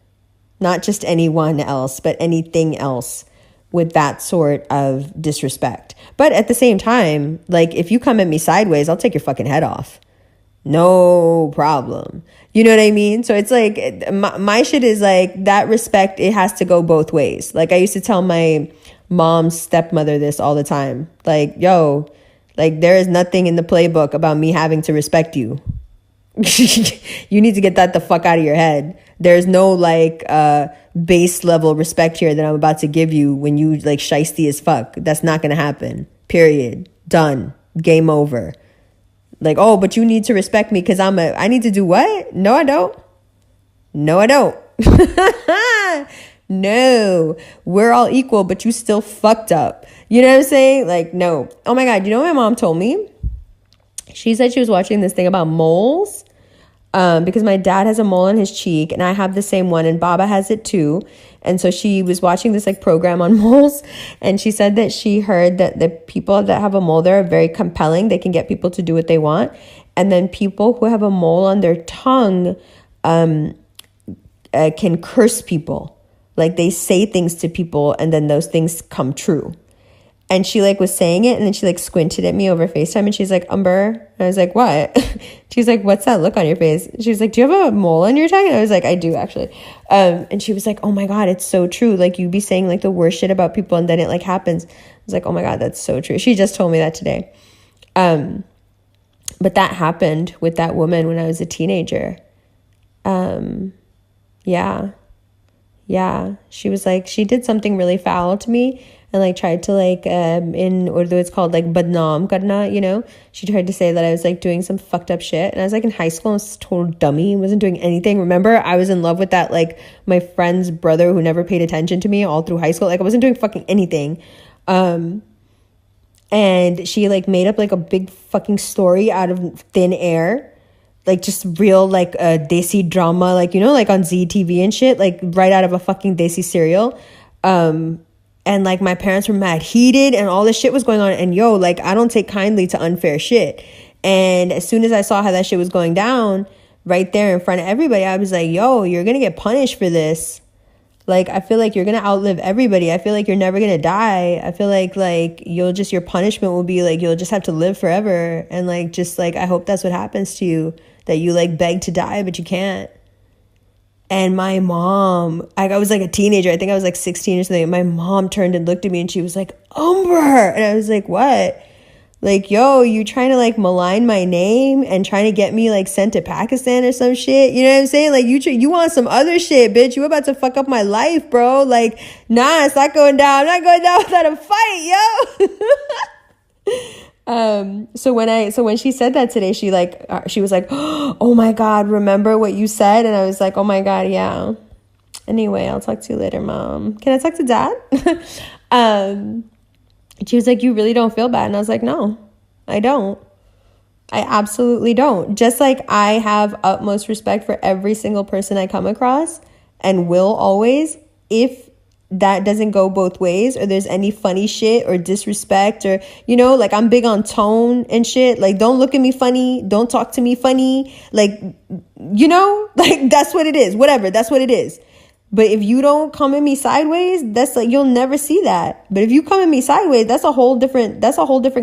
not just anyone else, but anything else with that sort of disrespect. But at the same time, like, if you come at me sideways, I'll take your fucking head off. No problem. You know what I mean? So it's like my shit is like that respect. It has to go both ways. Like, I used to tell my mom's stepmother this all the time. Like, yo, like, there is nothing in the playbook about me having to respect you. You need to get that the fuck out of your head. There's no like base level respect here that I'm about to give you when you like shiesty as fuck. That's not gonna happen. Period. Done. Game over. Like, oh, but you need to respect me because I need to do what? No, I don't. No, I don't. No, we're all equal, but you still fucked up. You know what I'm saying? Like, no. Oh my God, you know what my mom told me? She said she was watching this thing about moles. Because my dad has a mole on his cheek and I have the same one and Baba has it too. And so she was watching this like program on moles and she said that she heard that the people that have a mole there are very compelling. They can get people to do what they want. And then people who have a mole on their tongue can curse people. Like, they say things to people and then those things come true. And she like was saying it and then she like squinted at me over FaceTime and she's like, Umber. And I was like, what? She's like, what's that look on your face? She was like, do you have a mole on your tongue? And I was like, I do actually. And she was like, oh my God, it's so true. Like, you be saying like the worst shit about people and then it like happens. I was like, oh my God, that's so true. She just told me that today. But that happened with that woman when I was a teenager. Yeah. She was like, she did something really foul to me. And like tried to like in Urdu it's called like badnaam karna, you know. She tried to say that I was like doing some fucked up shit. And I was like in high school, I was a total dummy, wasn't doing anything. Remember, I was in love with that like my friend's brother who never paid attention to me all through high school. Like, I wasn't doing fucking anything. And she like made up like a big fucking story out of thin air. Like, just real like desi drama, like, you know, like on ZTV and shit, like right out of a fucking desi serial. And like my parents were mad heated and all this shit was going on. And yo, like, I don't take kindly to unfair shit. And as soon as I saw how that shit was going down right there in front of everybody, I was like, yo, you're going to get punished for this. Like, I feel like you're going to outlive everybody. I feel like you're never going to die. I feel like your punishment will be like, you'll just have to live forever. And like, just like, I hope that's what happens to you, that you like beg to die, but you can't. And my mom, I was like a teenager. I think I was like 16 or something. My mom turned and looked at me and she was like, Umber. And I was like, what? Like, yo, you trying to like malign my name and trying to get me like sent to Pakistan or some shit? You know what I'm saying? Like, you want some other shit, bitch. You about to fuck up my life, bro. Like, nah, it's not going down. I'm not going down without a fight, yo. So when she said that today, she was like, oh my God, remember what you said? And I was like, oh my God, yeah. Anyway, I'll talk to you later, Mom. Can I talk to Dad? She was like, you really don't feel bad? And I was like, no, I don't. I absolutely don't. Just like I have utmost respect for every single person I come across and will always, if that doesn't go both ways or there's any funny shit or disrespect or, you know, like, I'm big on tone and shit. Like, don't look at me funny. Don't talk to me funny. Like, you know, like, that's what it is. Whatever. That's what it is. But if you don't come at me sideways, that's like, you'll never see that. But if you come at me sideways, that's a whole different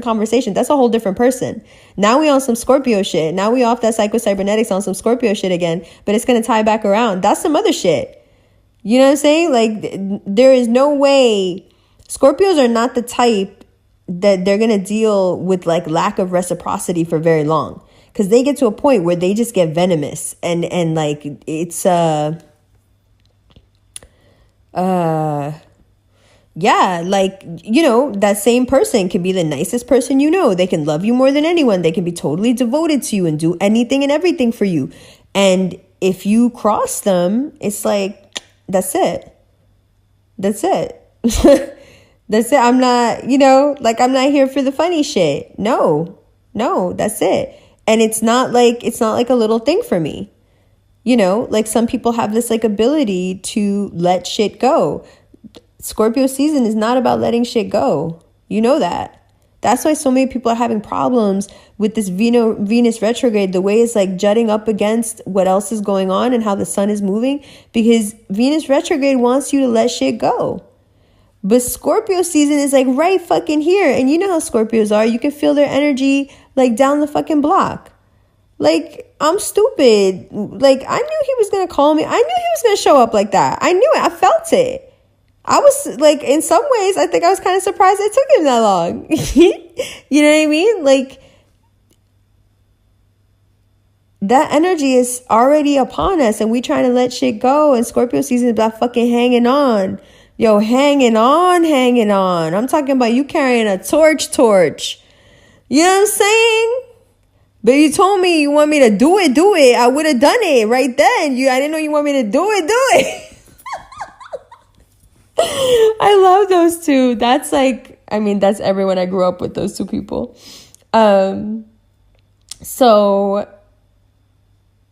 conversation. That's a whole different person. Now we on some Scorpio shit. Now we off that Psycho-Cybernetics on some Scorpio shit again, but it's going to tie back around. That's some other shit. You know what I'm saying? Like, there is no way. Scorpios are not the type that they're going to deal with like lack of reciprocity for very long. Because they get to a point where they just get venomous. And like, it's, yeah, like, that same person can be the nicest person you know. They can love you more than anyone. They can be totally devoted to you and do anything and everything for you. And if you cross them, it's like, that's it. That's it. That's it. I'm not, I'm not here for the funny shit. No, that's it. And it's not like a little thing for me. Like some people have this like ability to let shit go. Scorpio season is not about letting shit go. You know that. That's why so many people are having problems with this Venus retrograde, the way it's like jutting up against what else is going on and how the sun is moving, because Venus retrograde wants you to let shit go. But Scorpio season is like right fucking here. And you know how Scorpios are. You can feel their energy like down the fucking block. Like, I'm stupid. Like, I knew he was going to call me. I knew he was going to show up like that. I knew it. I felt it. I was like, in some ways, I think I was kind of surprised it took him that long. You know what I mean? Like, that energy is already upon us and we trying to let shit go. And Scorpio season is about fucking hanging on. Yo, hanging on. I'm talking about you carrying a torch. You know what I'm saying? But you told me you want me to do it. I would have done it right then. I didn't know you want me to do it. I love those two. That's like, that's everyone. I grew up with those two people. So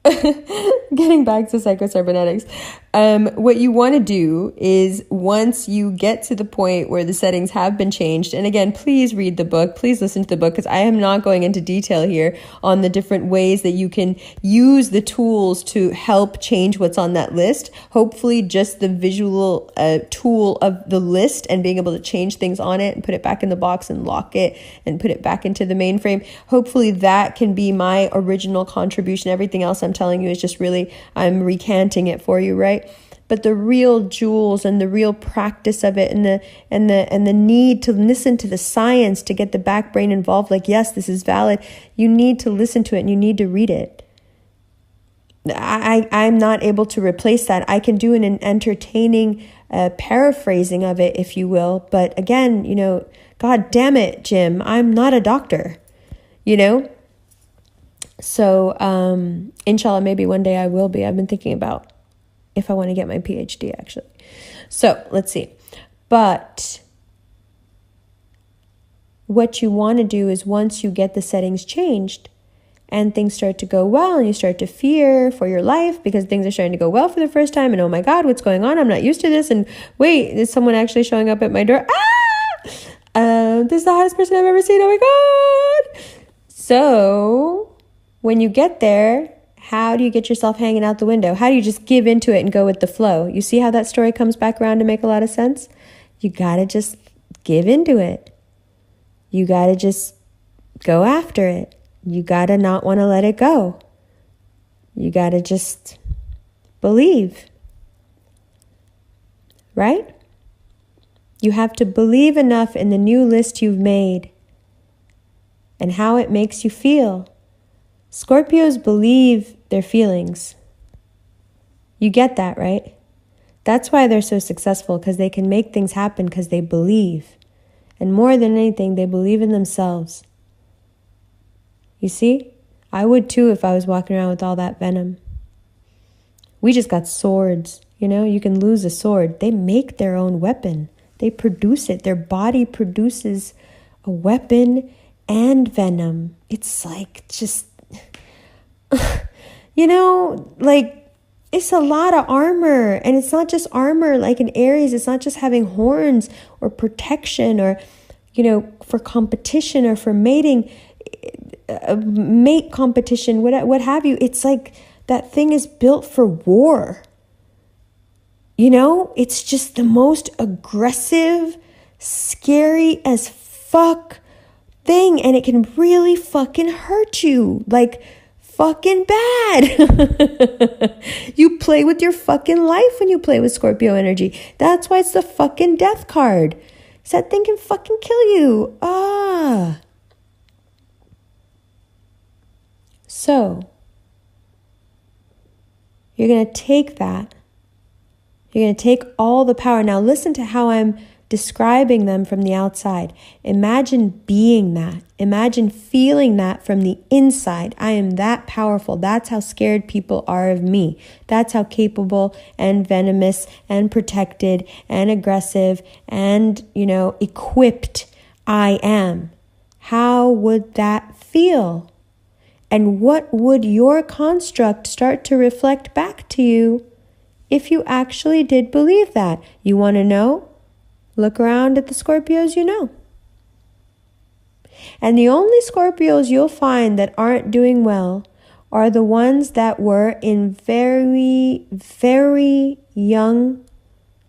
getting back to Psycho-Cybernetics, what you want to do is once you get to the point where the settings have been changed, and again, please read the book, please listen to the book, because I am not going into detail here on the different ways that you can use the tools to help change what's on that list. Hopefully just the visual tool of the list and being able to change things on it and put it back in the box and lock it and put it back into the mainframe. Hopefully that can be my original contribution. Everything else I'm telling you is just really, I'm recanting it for you, right? But the real jewels and the real practice of it and the need to listen to the science to get the back brain involved, like, yes, this is valid. You need to listen to it and you need to read it. I'm not able to replace that. I can do an entertaining paraphrasing of it, if you will. But again, God damn it, Jim, I'm not a doctor, So, inshallah, maybe one day I will be. I've been thinking about if I want to get my PhD, actually. So, let's see. But what you want to do is once you get the settings changed and things start to go well and you start to fear for your life because things are starting to go well for the first time and, oh my God, what's going on? I'm not used to this. And wait, is someone actually showing up at my door? This is the hottest person I've ever seen. Oh my God. So when you get there, how do you get yourself hanging out the window? How do you just give into it and go with the flow? You see how that story comes back around to make a lot of sense? You got to just give into it. You got to just go after it. You got to not want to let it go. You got to just believe. Right? You have to believe enough in the new list you've made and how it makes you feel. Scorpios believe their feelings. You get that, right? That's why they're so successful, because they can make things happen because they believe. And more than anything, they believe in themselves. You see? I would too if I was walking around with all that venom. We just got swords, You can lose a sword. They make their own weapon. They produce it. Their body produces a weapon and venom. It's like just... it's a lot of armor, and it's not just armor like in Aries. It's not just having horns or protection or, for competition or for mating, mate competition, what have you. It's like that thing is built for war. It's just the most aggressive, scary as fuck thing, and it can really fucking hurt you. Like, fucking bad. You play with your fucking life when you play with Scorpio energy. That's why it's the fucking death card. So that thing can fucking kill you. So, you're going to take that. You're going to take all the power. Now listen to how I'm describing them from the outside. Imagine being that. Imagine feeling that from the inside. I am that powerful. That's how scared people are of me. That's how capable and venomous and protected and aggressive and, equipped I am. How would that feel? And what would your construct start to reflect back to you if you actually did believe that? You want to know? Look around at the Scorpios you know. And the only Scorpios you'll find that aren't doing well are the ones that were in very, very young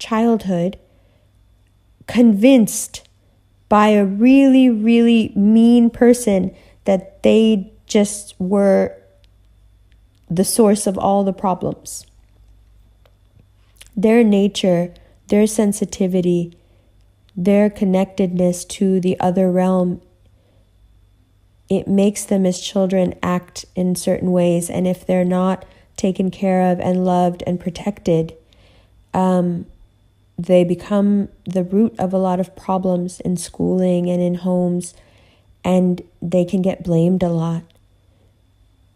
childhood convinced by a really, really mean person that they just were the source of all the problems. Their nature, their sensitivity, their connectedness to the other realm, it makes them as children act in certain ways. And if they're not taken care of and loved and protected, they become the root of a lot of problems in schooling and in homes, and they can get blamed a lot.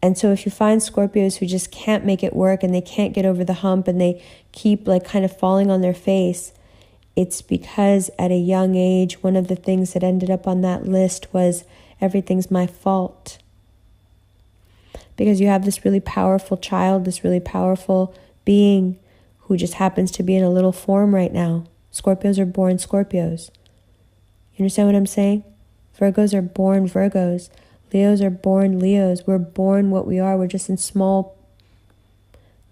And so if you find Scorpios who just can't make it work and they can't get over the hump and they keep kind of falling on their face, it's because at a young age, one of the things that ended up on that list was everything's my fault. Because you have this really powerful child, this really powerful being who just happens to be in a little form right now. Scorpios are born Scorpios. You understand what I'm saying? Virgos are born Virgos. Leos are born Leos. We're born what we are. We're just in small.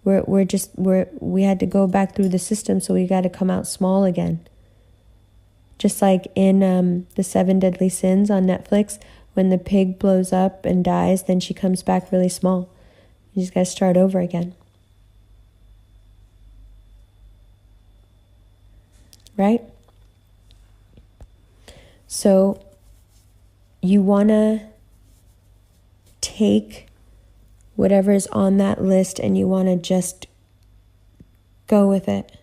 We had to go back through the system, so we got to come out small again. Just like in the 7 Deadly Sins on Netflix, when the pig blows up and dies, then she comes back really small. You just got to start over again. Right? So you want to take whatever is on that list and you want to just go with it.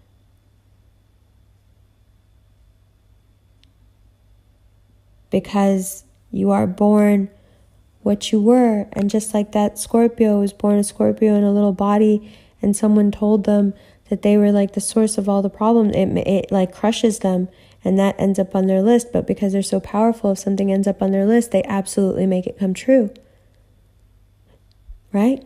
Because you are born what you were. And just like that Scorpio was born a Scorpio in a little body, and someone told them that they were the source of all the problems, it crushes them, and that ends up on their list. But because they're so powerful, if something ends up on their list, they absolutely make it come true. Right?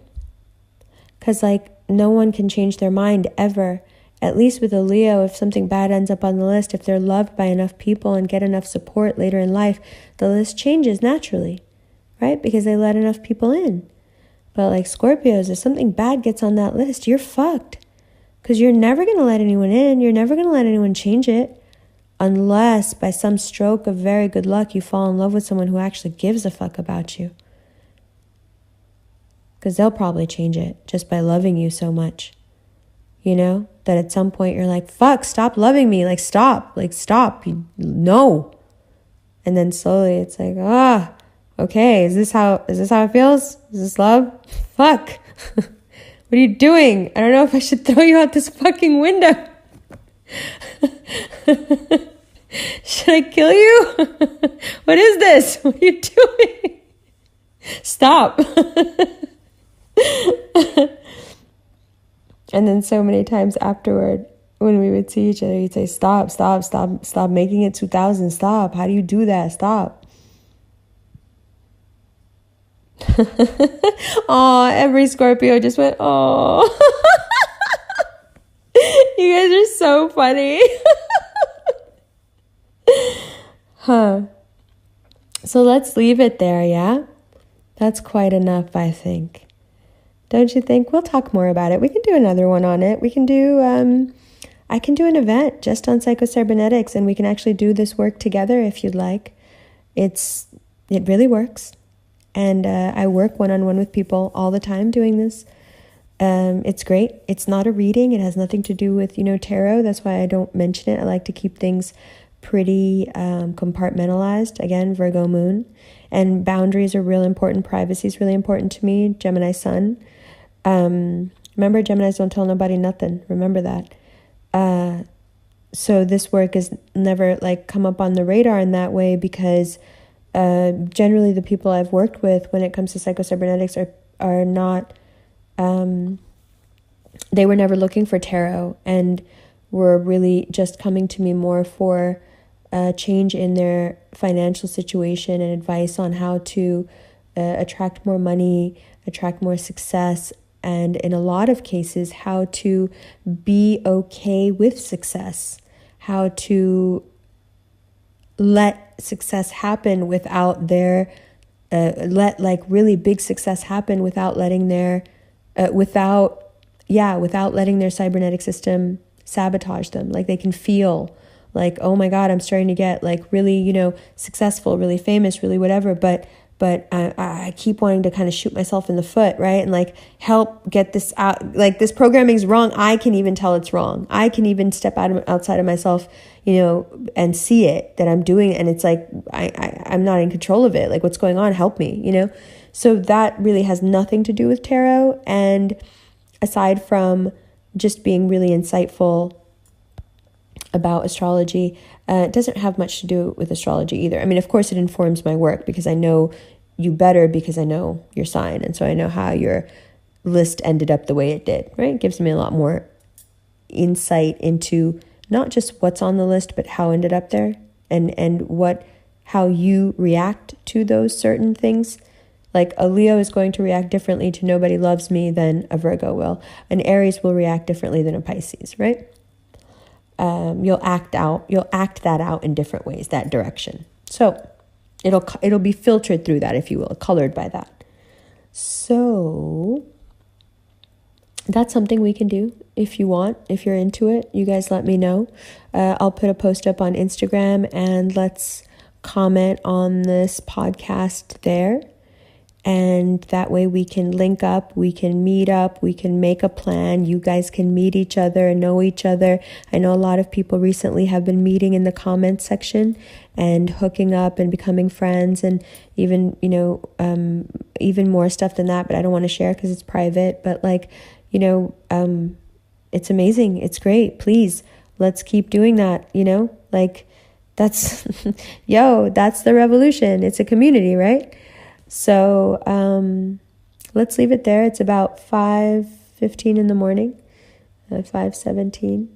Because no one can change their mind ever. At least with a Leo, if something bad ends up on the list, if they're loved by enough people and get enough support later in life, the list changes naturally, right? Because they let enough people in. But Scorpios, if something bad gets on that list, you're fucked. Because you're never going to let anyone in. You're never going to let anyone change it. Unless by some stroke of very good luck, you fall in love with someone who actually gives a fuck about you. Because they'll probably change it just by loving you so much. That at some point you're fuck, stop loving me. Stop. Stop. No. And then slowly it's okay. Is this how it feels? Is this love? Fuck. What are you doing? I don't know if I should throw you out this fucking window. Should I kill you? What is this? What are you doing? Stop. And then so many times afterward, when we would see each other, he'd say, stop making it 2000. Stop. How do you do that? Stop. Oh, every Scorpio just went, oh. You guys are so funny. So let's leave it there, yeah? That's quite enough, I think. Don't you think? We'll talk more about it. We can do another one on it. We can do, I can do an event just on Psycho-Cybernetics, and we can actually do this work together if you'd like. It really works. And I work one-on-one with people all the time doing this. It's great. It's not a reading. It has nothing to do with, tarot. That's why I don't mention it. I like to keep things pretty compartmentalized. Again, Virgo moon. And boundaries are real important. Privacy is really important to me. Gemini sun. Remember, Geminis don't tell nobody nothing. Remember that. so this work has never like come up on the radar in that way, because generally the people I've worked with when it comes to psycho-cybernetics are not, they were never looking for tarot, and were really just coming to me more for a change in their financial situation and advice on how to attract more money, attract more success, and in a lot of cases, how to be okay with success, how to let success happen without their, let like really big success happen without letting their, without letting their cybernetic system sabotage them. Like they can feel like, oh my God, I'm starting to get like really, successful, really famous, really whatever, but I keep wanting to kind of shoot myself in the foot, right? And like help get this out. Like this programming's wrong. I can even tell it's wrong. I can even step outside of myself, and see it, that I'm doing it. And it's like, I'm not in control of it. Like what's going on? Help me, So that really has nothing to do with tarot. And aside from just being really insightful about astrology, it doesn't have much to do with astrology either. I mean, of course it informs my work, because I know you better because I know your sign. And so I know how your list ended up the way it did, right? It gives me a lot more insight into not just what's on the list, but how it ended up there, and how you react to those certain things. Like a Leo is going to react differently to nobody loves me than a Virgo will. An Aries will react differently than a Pisces, right? You'll act that out in different ways, that direction. So it'll be filtered through that, if you will, colored by that. So that's something we can do if you want, if you're into it. You guys let me know. I'll put a post up on Instagram, and let's comment on this podcast there. And that way we can link up, we can meet up, we can make a plan. You guys can meet each other and know each other. I know a lot of people recently have been meeting in the comments section and hooking up and becoming friends, and even, even more stuff than that, but I don't want to share because it's private. But like, it's amazing. It's great. Please, let's keep doing that, like that's, that's the revolution. It's a community, right? So let's leave it there. It's about 5:15 in the morning, 5:17.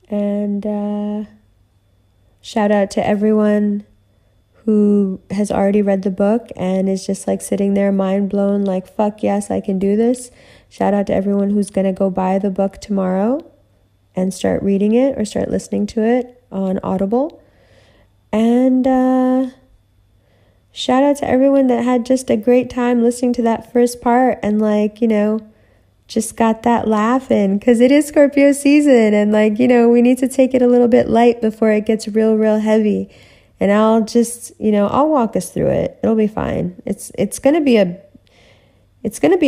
And shout out to everyone who has already read the book and is just like sitting there mind blown, like, fuck yes, I can do this. Shout out to everyone who's going to go buy the book tomorrow and start reading it or start listening to it on Audible. And shout out to everyone that had just a great time listening to that first part and like, just got that laughing, because it is Scorpio season, and like, we need to take it a little bit light before it gets real, real heavy. And I'll just, I'll walk us through it. It'll be fine. It's going to be a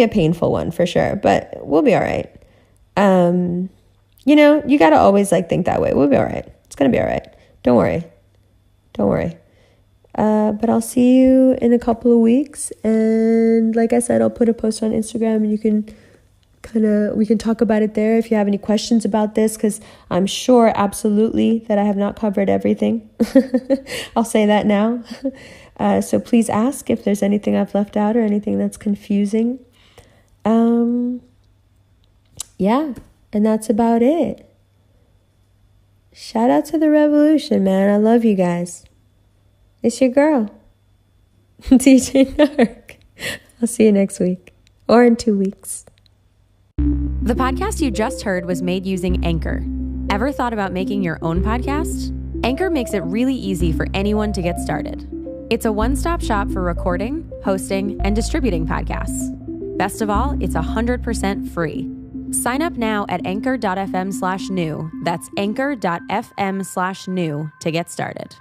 painful one for sure, but we'll be all right. You got to always like think that way. We'll be all right. It's going to be all right. Don't worry. But I'll see you in a couple of weeks. And like I said, I'll put a post on Instagram, and you can we can talk about it there if you have any questions about this, because I'm sure absolutely that I have not covered everything. I'll say that now. So please ask if there's anything I've left out or anything that's confusing. Yeah, and that's about it. Shout out to the revolution, man. I love you guys. It's your girl, DJ Nark. I'll see you next week or in 2 weeks. The podcast you just heard was made using Anchor. Ever thought about making your own podcast? Anchor makes it really easy for anyone to get started. It's a one-stop shop for recording, hosting, and distributing podcasts. Best of all, it's 100% free. Sign up now at anchor.fm/new. That's anchor.fm/new to get started.